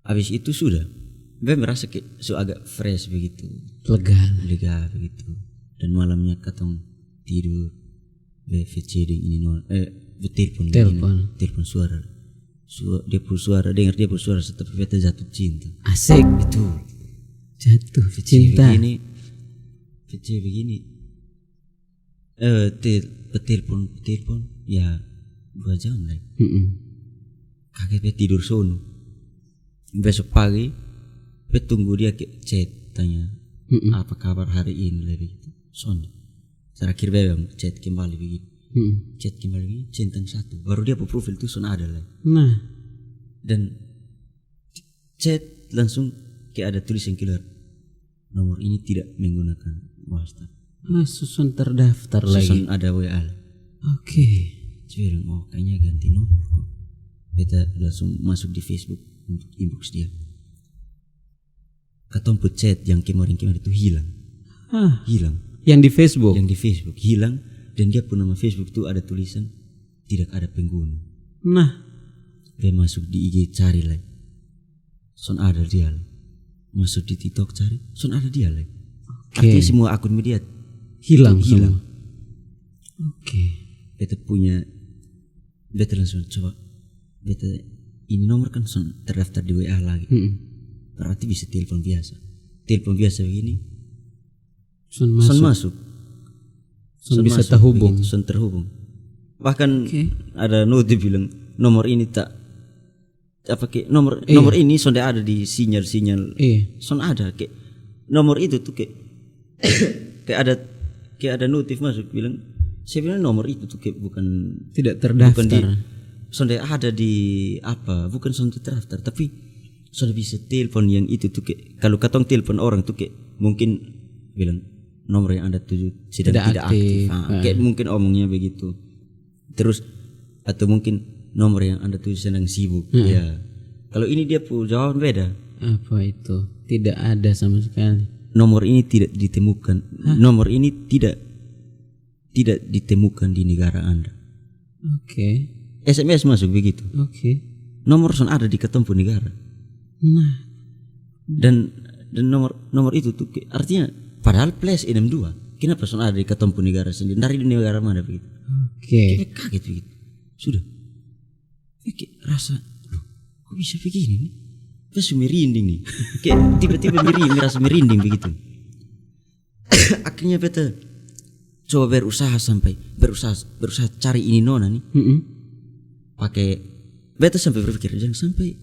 Habis itu sudah. Beta merasa kayak agak fresh begitu. Lega begitu. Dan malamnya katong tidur. VC ini telepon suara. Dia pun suara, dengar dia pun suara tapi beta jatuh cinta. Asik. Itu. Jatuh cinta. VC begini. Telepon ya 2 jam lah. Mm-mm. Kaget be tidur sono. Besok pagi be tunggu dia ke chat tanya apa kabar hari ini lah begitu. Son. Terakhir be chat kembali begitu. Chat kembali begini, centang 1. Baru dia profil tuh son ada lah. Nah, Dan chat langsung kayak ada tulisan keluar. Nomor ini tidak menggunakan WhatsApp. susun terdaftar lagi. Susun ada WA. Oke. Saya bilang, oh kayaknya ganti nomor kok. Kita langsung masuk di Facebook untuk inbox dia. Ketompo chat yang kemarin-kemarin itu hilang. Ah, Hilang. yang di Facebook. Yang di Facebook hilang. Dan dia pun nama Facebook itu ada tulisan tidak ada pengguna. Nah, Dia masuk di IG cari lagi. Son ada dia lagi. Masuk di TikTok cari. Son ada dia lagi. Artinya semua akun media hilang hilang. semua. Oke. Beta punya. Beta langsung coba. Beta ini nomor kan son terdaftar di WA lagi. Berarti bisa telepon biasa. Telepon biasa begini. Sun Son masuk. masuk. Sun bisa masuk, terhubung. begitu, son terhubung. Bahkan Oke. ada notif bilang nomor ini tak apa ke nomor ini sudah ada di sinyal son ada ke nomor itu tuh kayak ada notif masuk bilang saya bilang nomor itu tuh kayak bukan Tidak terdaftar. sudah ada di apa bukan sudah terdaftar tapi sudah bisa telepon yang itu tuh kayak kalau katong telepon orang tuh kayak mungkin bilang nomor yang Anda tuju tidak aktif. Kayak mungkin omongnya begitu. Terus atau mungkin nomor yang Anda tuju sedang sibuk. Ya. Kalau ini dia jawaban beda. Apa itu? Tidak ada sama sekali. Nomor ini tidak ditemukan. Nomor ini tidak ditemukan di negara Anda. Oke. SMS masuk begitu. Oke. Nomor son ada di ketempuh negara. Nah, Dan nomor itu tuh artinya padahal plus 62. Kenapa son ada di ketempuh negara sendiri? Dari negara mana begitu? oke. Kayak kaget begitu. Sudah. Kayak rasa loh, kok bisa begini nih? Terus merinding nih. Kayak tiba-tiba merasa merinding begitu. Akhirnya beta coba berusaha cari ini nona nih. Pakai beta sampai berpikir jangan sampai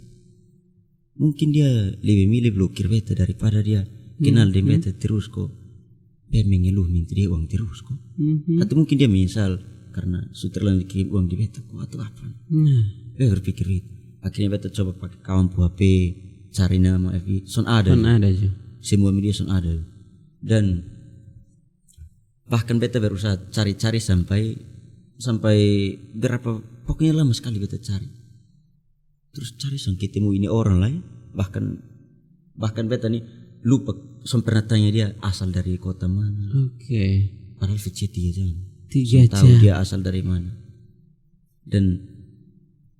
mungkin dia lebih milih blokir beta daripada dia kenal dengan beta terus kok. Dia mengeluh minta dia uang terus kok. Atau mungkin dia menyesal karena sudah terlalu dikirim uang di beta kok atau apa. Beta berpikir itu. Akhirnya beta coba pakai kawan HP cari nama FB. Son ada aja. semua media son ada. Dan bahkan beta berusaha cari-cari sampai berapa pokoknya lama sekali beta cari. Terus cari son ketemu ini orang lain. Bahkan beta nih lupa son pernah tanya dia asal dari kota mana. Oke. Padahal VC 3 jam. 3 Tahu jam. dia asal dari mana. Dan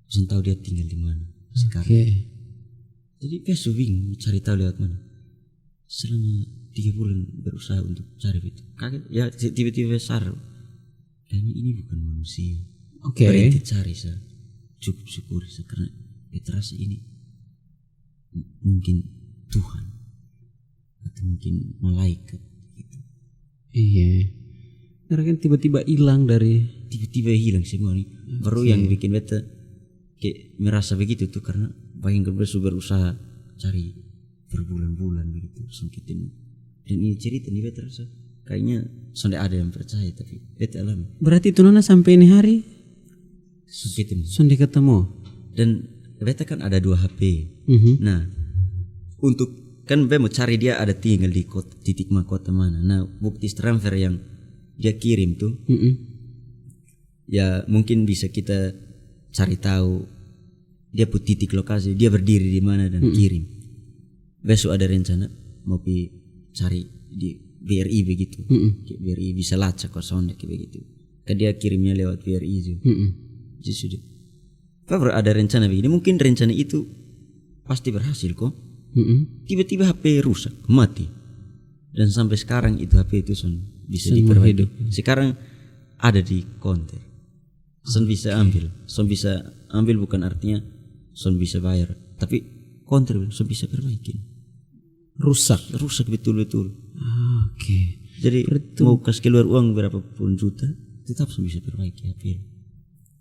son tahu dia tinggal di mana sekarang. Oke. Jadi besok bingung cari tahu lewat mana. Selama 3 bulan berusaha untuk cari itu. Kaget ya tiba-tiba sadar. Kayaknya ini bukan manusia. Oke. Berhenti cari saya. Cukup syukuri saya karena beta rasa ini mungkin Tuhan atau mungkin malaikat gitu. Iya. Karena kan tiba-tiba hilang dari. Tiba-tiba hilang semua nih. Baru yang bikin beta kayak merasa begitu tuh karena bayangkan beta berusaha cari berbulan-bulan begitu sampai ketemu. Dan ini cerita nih beta rasa kayaknya sudah ada yang percaya tapi beta alami. Berarti itu nona sampai ini hari Sampai ketemu. sudah ketemu. Dan beta kan ada 2 HP. Nah, untuk kan beta mau cari dia ada tinggal di titik kota mana. Nah, bukti transfer yang dia kirim tuh, ya mungkin bisa kita cari tahu dia punya titik lokasi, dia berdiri di mana dan kirim. Besok ada rencana mau cari di BRI begitu. Kayak BRI bisa lacak kosong kayak begitu. Kan dia kirimnya lewat BRI juga. Jadi sudah. Kalau ada rencana begini, mungkin rencana itu pasti berhasil kok. Tiba-tiba HP rusak, mati. Dan sampai sekarang itu HP itu bisa diperbaiki. Sekarang ada di konter. Son bisa ambil bukan artinya son bisa bayar, tapi konter son bisa perbaiki. Rusak betul-betul. Oke. Jadi mau kasih keluar uang berapapun juta, tetap son bisa perbaiki HP.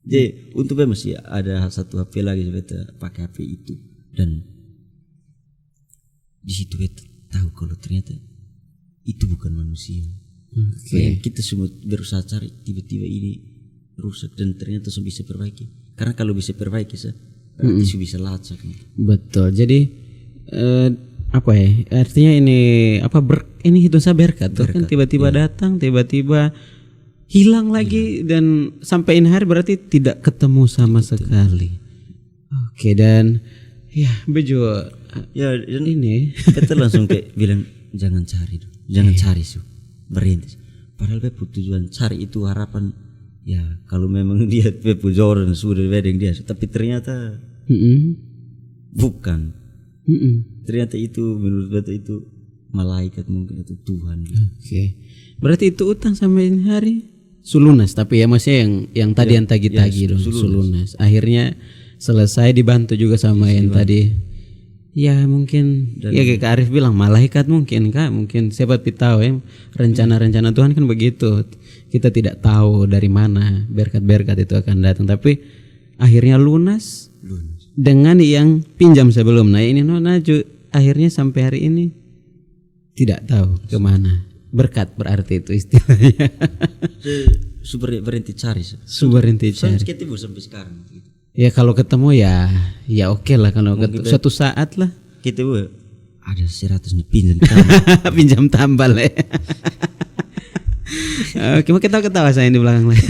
Jadi untuk beta masih ada satu HP lagi beta pakai HP itu, dan di situ beta tahu kalau ternyata itu bukan manusia. Yang kita semua berusaha cari, tiba-tiba ini rusak dan ternyata bisa perbaiki. Karena kalau bisa perbaiki berarti bisa lacak. Betul. Jadi apa ya? Artinya ini ini hitung saya berkat tuh kan, tiba-tiba datang, tiba-tiba hilang lagi dan sampai ini hari berarti tidak ketemu sama sekali. Oke, dan ya bejo ya dan ini kita langsung kayak bilang jangan cari dong. Jangan cari berhenti. Padahal beta tujuan cari itu harapan ya kalau memang dia pujoran sudah wedding dia, tapi ternyata bukan. Ternyata itu menurut beta itu malaikat mungkin atau Tuhan. Oke. Berarti itu utang sampai ini hari sulunas, tapi ya maksudnya yang tadi yang tagi-tagi dong, sulunas. Akhirnya selesai, dibantu juga sama yang tadi. Ya mungkin ya kayak Kak Arif bilang malaikat mungkin Kak, mungkin siapa tahu ya rencana-rencana Tuhan kan begitu. Kita tidak tahu dari mana berkat-berkat itu akan datang, tapi akhirnya lunas. Dengan yang pinjam sebelum. Nah ini akhirnya sampai hari ini tidak tahu kemana. Berkat berarti itu istilahnya. Berhenti cari. Berhenti cari. Sampai sekarang. Ya kalau ketemu ya oke lah, kalau suatu saat lah. Kita ada 100 nih pinjam tambal. Pinjam tambal ya. Oke, mau ketawa saya di belakang layar.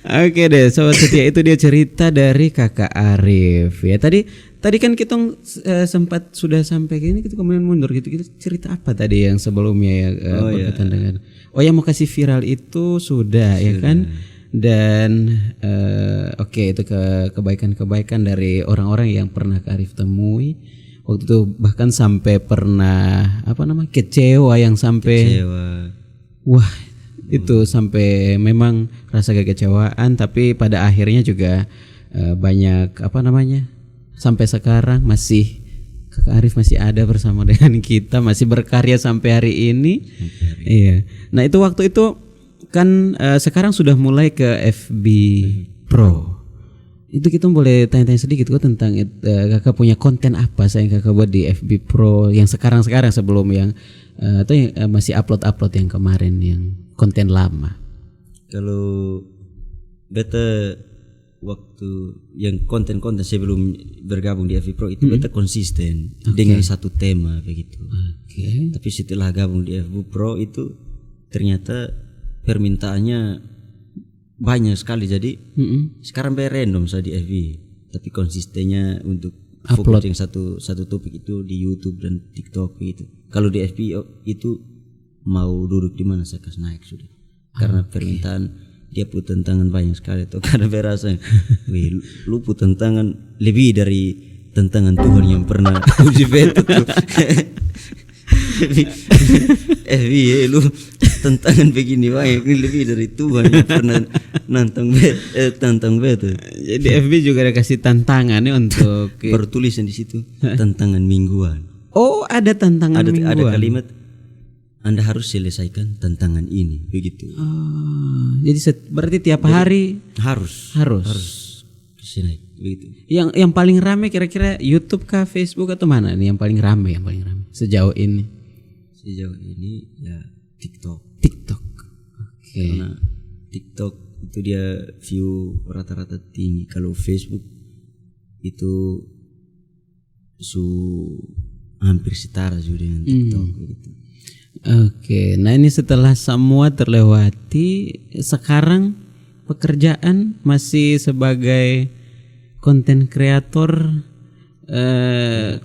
Oke deh, sobat setia, itu dia cerita dari Kakak Arif. Ya tadi kan kita sempat sudah sampai gini, kita kemudian mundur gitu. Kita cerita apa tadi yang sebelumnya ya berkaitan dengan yang mau kasih viral itu sudah ya kan? Dan oke, itu kebaikan-kebaikan dari orang-orang yang pernah Kak Arif temui. Waktu itu bahkan sampai pernah kecewa yang sampai wah itu sampai memang rasa kekecewaan, tapi pada akhirnya juga banyak sampai sekarang masih Kakak Arif masih ada bersama dengan kita, masih berkarya sampai hari ini. Iya. Nah itu waktu itu kan sekarang sudah mulai ke FB Pro. Itu kita boleh tanya-tanya sedikit kok tentang Kakak punya konten apa yang Kakak buat di FB Pro yang sekarang sebelum yang atau yang masih upload yang kemarin yang konten lama. Kalau beta waktu yang konten-konten sebelum bergabung di FB Pro itu beta konsisten dengan satu tema begitu. Tapi setelah gabung di FB Pro itu ternyata permintaannya banyak sekali, jadi sekarang random saya di FB, tapi konsistennya untuk fokus yang satu topik itu di YouTube dan TikTok gitu. Kalau di FB itu mau duduk di mana saya kasih naik sudah, karena permintaan dia put tantangan banyak sekali tuh, karena berasa lu put tantangan lebih dari tantangan Tuhan yang pernah uji beta tuh. FB lu tantangan begini banyak, ini lebih dari Tuhan yang pernah tantang beta. Jadi FB juga ada kasih tantangan nih untuk bertulisan di situ tantangan mingguan. Oh, ada tantangan mingguan. Ada kalimat Anda harus selesaikan tantangan ini begitu. Jadi berarti tiap hari harus kesini begitu. Yang paling ramai kira-kira YouTube kah, Facebook atau mana nih yang paling ramai sejauh ini? Sejauh ini ya TikTok. Karena TikTok itu dia view rata-rata tinggi. Kalau Facebook itu hampir setara juga dengan TikTok begitu. Oke, nah ini setelah semua terlewati, sekarang pekerjaan masih sebagai konten kreator,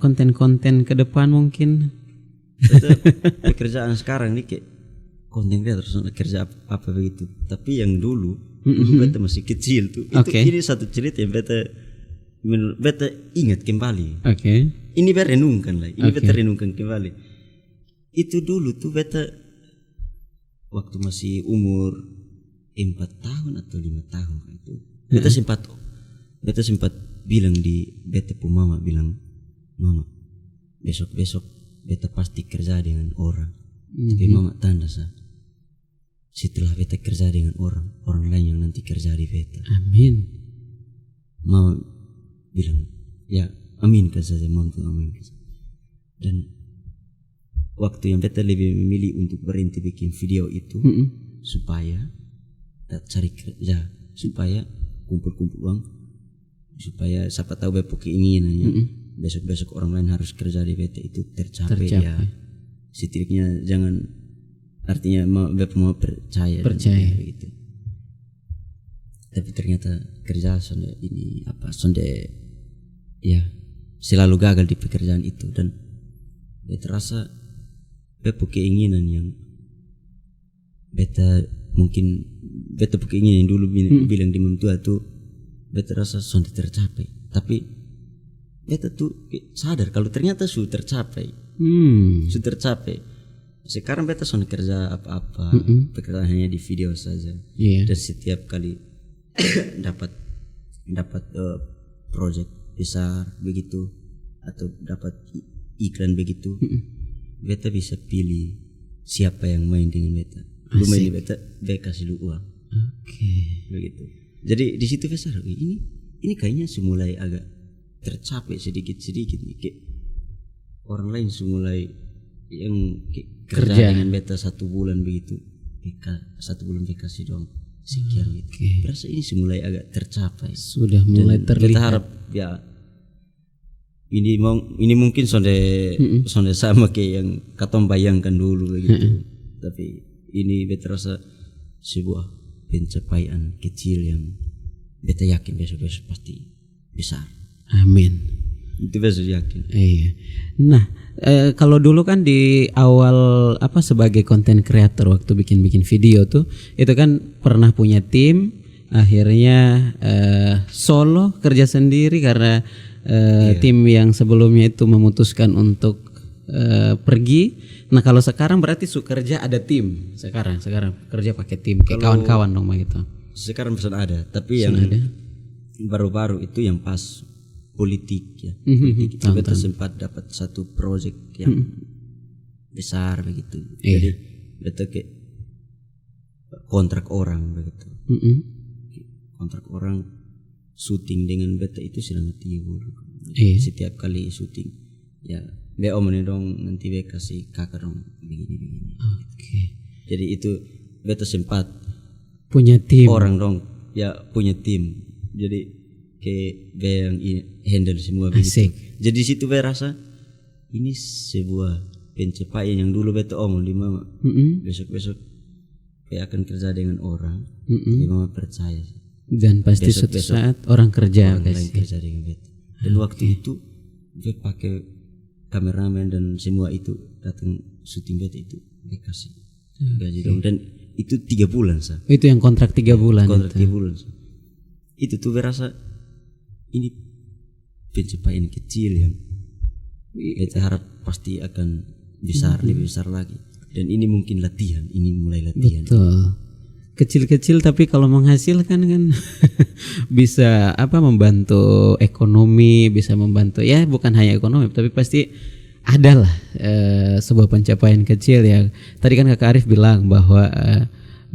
konten-konten ke depan mungkin. Pekerjaan sekarang nih kayak konten kreator kerja apa begitu. Tapi yang dulu beta masih kecil tuh. Itu ini satu cerita yang beta ingat kembali. Ini berenungkan lah. Beta renungkan kembali. Itu dulu tuh beta waktu masih umur 4 tahun atau 5 tahun itu. Beta sempat bilang di beta pu mama bilang, "Mama, besok beta pasti kerja dengan orang." Tapi mama tanda setelah beta kerja dengan orang lain yang nanti kerja di beta. Amin. Mau bilang ya aminkan saja, mohon aminkan saja. Dan waktu yang beta lebih memilih untuk berhenti bikin video itu supaya cari kerja, supaya kumpul-kumpul uang, supaya siapa tahu beta keinginannya besok-besok orang lain harus kerja di beta itu tercapai. Ya setidaknya jangan, artinya beta mau percaya. Gitu. Tapi ternyata kerja sonde ini ya selalu gagal di pekerjaan itu, dan beta rasa beta keinginan yang beta keinginan yang dulu bilang di Mam Tua tuh beta rasa sudah tercapai, tapi beta tuh sadar kalau ternyata sudah tercapai. Sekarang beta sudah kerja apa-apa, pekerjaan hanya di video saja. Dan setiap kali dapat project besar begitu atau dapat iklan begitu, beta bisa pilih siapa yang main dengan beta. Lu main di beta kasih lu uang. Begitu. Jadi di situ beta sadar ini kayaknya semulai agak tercapai sedikit-sedikit nih. Kayak orang lain semulai yang kerja dengan beta 1 bulan begitu, 1 bulan beta kasih doang sekian gitu. Berasa ini semulai agak tercapai. Sudah mulai terlihat. Kita harap ya ini mungkin sonde sama kayak yang katong bayangkan dulu begitu. Tapi ini beta rasa sebuah pencapaian kecil yang beta yakin besok-besok pasti besar. Amin. Itu besok yakin. Iya. Nah, kalau dulu kan di awal sebagai konten creator waktu bikin video tuh, itu kan pernah punya tim, akhirnya solo kerja sendiri karena tim yang sebelumnya itu memutuskan untuk pergi. Nah, kalau sekarang berarti kerja ada tim. Sekarang kerja pakai tim kayak kawan-kawan dong gitu. Sekarang pesan ada, tapi yang baru-baru itu yang pas politik ya. Politik itu beta sempat dapat satu project yang besar begitu. Jadi beta kayak kontrak orang begitu. Kontrak orang syuting dengan beta itu selama 3 bulan. Setiap kali syuting ya be omongin dong, nanti be kasih kakak dong begini. Jadi itu beta sempat punya tim orang dong ya, punya tim. Jadi kayak be yang handle semua begitu. Jadi situ be rasa ini sebuah pencapaian yang dulu beta omong di mama. Besok-besok be akan kerja dengan orang, tapi mama percaya. Dan pasti suatu saat orang kerja lain kerja dengan beta. Dan waktu itu be pakai kameramen dan semua itu datang syuting beta itu be kasih gaji dong, dan itu 3 bulan sah. Itu yang kontrak 3 bulan. Kontrak 3 bulan sah. Itu tuh berasa ini pencapaian kecil yang kita harap pasti akan besar, lebih besar lagi. Dan ini mungkin latihan, ini mulai latihan. Betul. Kecil-kecil tapi kalau menghasilkan kan bisa membantu ekonomi, bisa membantu ya bukan hanya ekonomi tapi pasti adalah sebuah pencapaian kecil ya. Tadi kan Kakak Arif bilang bahwa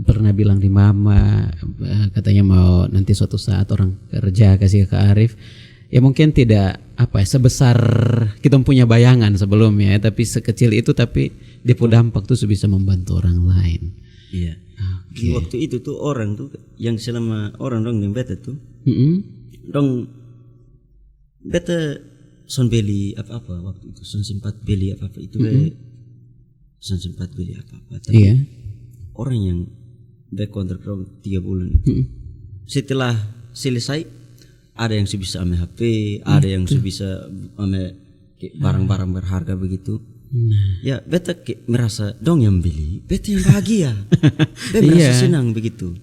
pernah bilang di mama katanya mau nanti suatu saat orang kerja kasih Kakak Arif. Ya mungkin tidak sebesar kita punya bayangan sebelumnya ya, tapi sekecil itu tapi dia punya dampak tuh bisa membantu orang lain. Iya. Waktu itu tuh orang tuh yang selama orang dong yang beta tuh dong beta son beli apa-apa waktu itu, son sempat beli apa-apa itu son sempat beli apa-apa tapi orang yang be kontrak dong 3 bulan itu setelah selesai ada yang bisa ame HP, ada yang bisa ame barang-barang berharga begitu. Ya beta merasa dong yang beli, beta yang bahagia. Beta merasa senang begitu.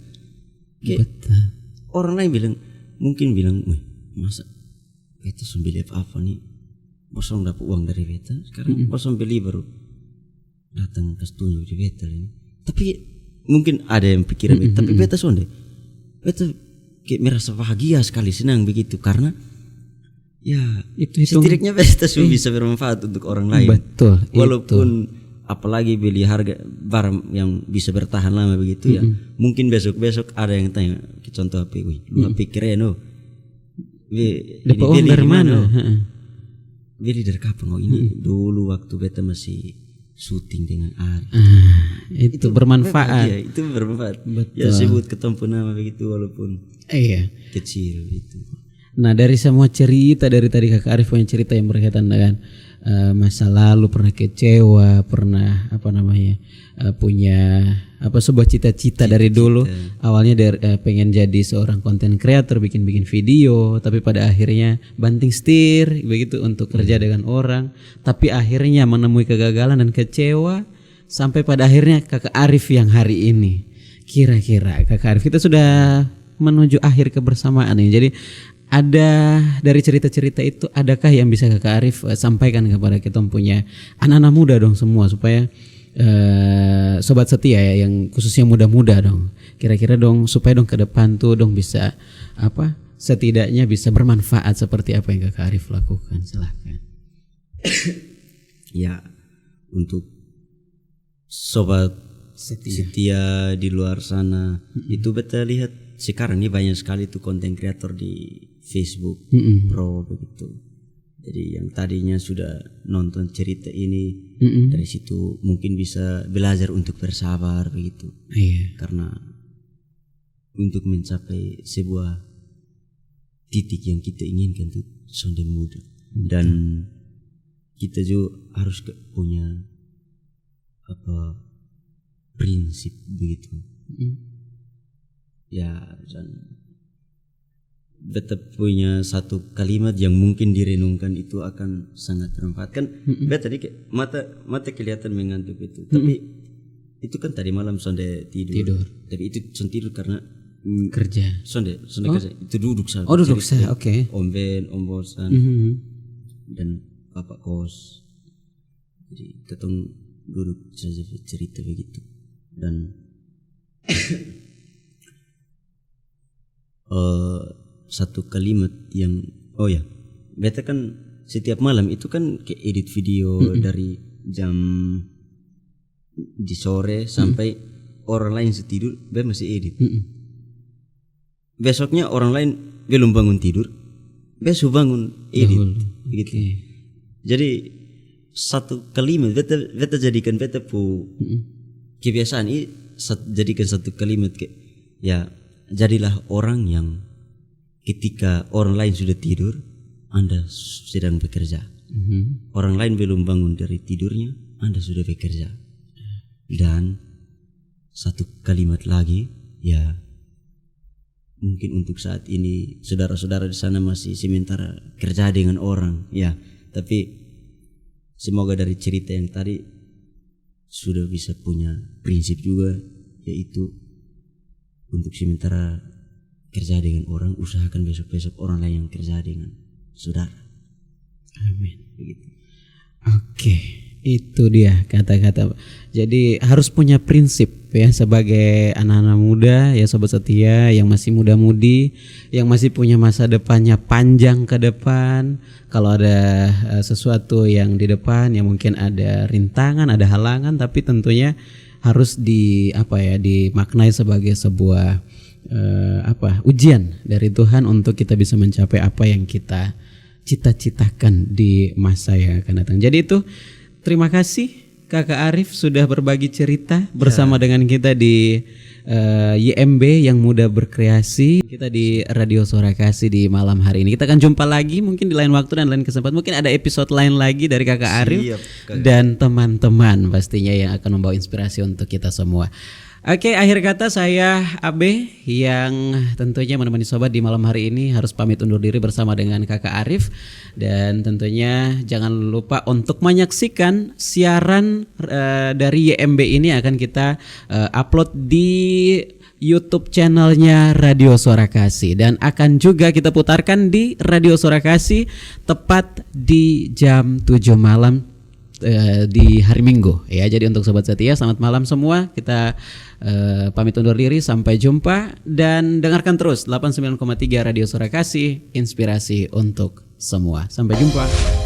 Orang lain mungkin bilang, masa beta sudah beli apa nih? Bosong dapat uang dari beta, sekarang bosong beli baru datang ke tunjuk di beta ini. Tapi mungkin ada yang pikiran beta, tapi beta sonde, beta merasa bahagia sekali, senang begitu karena ya setidaknya beta sudah bisa bermanfaat untuk orang lain. Betul. Walaupun apalagi beli harga barang yang bisa bertahan lama begitu ya. Mungkin besok ada yang tanya, contoh HP, wih, lu HP keren oh. Dapat uang dari mana? Beli dari kapan? Oh ini dulu waktu beta masih syuting dengan Ari. Itu bermanfaat. Iya, itu bermanfaat. Betul. Ya sebut ketemu nama begitu walaupun kecil itu. Nah dari semua cerita dari tadi Kakak Arif punya cerita yang berkaitan dengan masa lalu, pernah kecewa, pernah punya sebuah cita-cita dari dulu. Awalnya dari pengen jadi seorang content creator, bikin video, tapi pada akhirnya banting setir begitu untuk kerja dengan orang, tapi akhirnya menemui kegagalan dan kecewa sampai pada akhirnya Kakak Arif yang hari ini. Kira-kira Kakak Arif, kita sudah menuju akhir kebersamaan ini. Jadi ada dari cerita-cerita itu, adakah yang bisa Kakak Arif sampaikan kepada kita punya anak-anak muda dong semua, supaya sobat setia ya, yang khususnya muda-muda dong, kira-kira dong supaya dong ke depan tuh dong bisa setidaknya bisa bermanfaat seperti apa yang Kakak Arif lakukan. Silahkan. Ya, untuk sobat setia di luar sana, itu beta lihat sekarang ini banyak sekali tuh konten kreator di Facebook Pro begitu. Jadi yang tadinya sudah nonton cerita ini, dari situ mungkin bisa belajar untuk bersabar begitu. Karena untuk mencapai sebuah titik yang kita inginkan itu sonde mudah. Dan kita juga harus punya prinsip begitu. Ya, dan beta punya satu kalimat yang mungkin direnungkan itu akan sangat bermanfaat. Kan beta tadi mata kelihatan mengantuk itu, tapi itu kan tadi malam sonde tidur. Tapi itu sonde tidur karena kerja. Sonde kerja itu duduk saja. Oh duduk saja, oke. Om Ben, Om Bosan, dan Bapak Kos. Jadi ketemu duduk saja cerita begitu. Dan satu kalimat yang beta kan setiap malam itu kan kayak edit video dari jam di sore sampai orang lain setidur, beta masih edit. Besoknya orang lain belum bangun tidur, besok bangun edit gitu. Jadi satu kalimat beta jadikan beta kebiasaan ini, jadikan satu kalimat kayak ya, jadilah orang yang ketika orang lain sudah tidur, Anda sedang bekerja. Orang lain belum bangun dari tidurnya, Anda sudah bekerja. Dan satu kalimat lagi, ya mungkin untuk saat ini saudara-saudara di sana masih sementara kerja dengan orang, ya. Tapi semoga dari cerita yang tadi sudah bisa punya prinsip juga, yaitu untuk sementara kerja dengan orang, usahakan besok-besok orang lain yang kerja dengan saudara. Amin. Begitu. Oke, itu dia kata-kata. Jadi harus punya prinsip ya sebagai anak-anak muda ya, sobat setia yang masih muda-mudi, yang masih punya masa depannya panjang ke depan. Kalau ada sesuatu yang di depan yang mungkin ada rintangan, ada halangan, tapi tentunya harus dimaknai sebagai sebuah ujian dari Tuhan untuk kita bisa mencapai apa yang kita cita-citakan di masa yang akan datang. Jadi itu, terima kasih Kakak Arif sudah berbagi cerita bersama dengan kita di YMB yang muda berkreasi. Kita di Radio Suara Kasih di malam hari ini. Kita akan jumpa lagi mungkin di lain waktu dan lain kesempatan. Mungkin ada episode lain lagi dari Kakak Arif dan teman-teman pastinya yang akan membawa inspirasi untuk kita semua. Oke, akhir kata saya Abe yang tentunya menemani sobat di malam hari ini harus pamit undur diri bersama dengan Kakak Arif. Dan tentunya jangan lupa untuk menyaksikan siaran dari YMB ini akan kita upload di YouTube channelnya Radio Suara Kasih, dan akan juga kita putarkan di Radio Suara Kasih tepat di jam 7 malam di hari Minggu ya. Jadi untuk sobat setia, selamat malam semua. Kita pamit undur diri, sampai jumpa dan dengarkan terus 89,3 Radio Suara Kasih, inspirasi untuk semua. Sampai jumpa.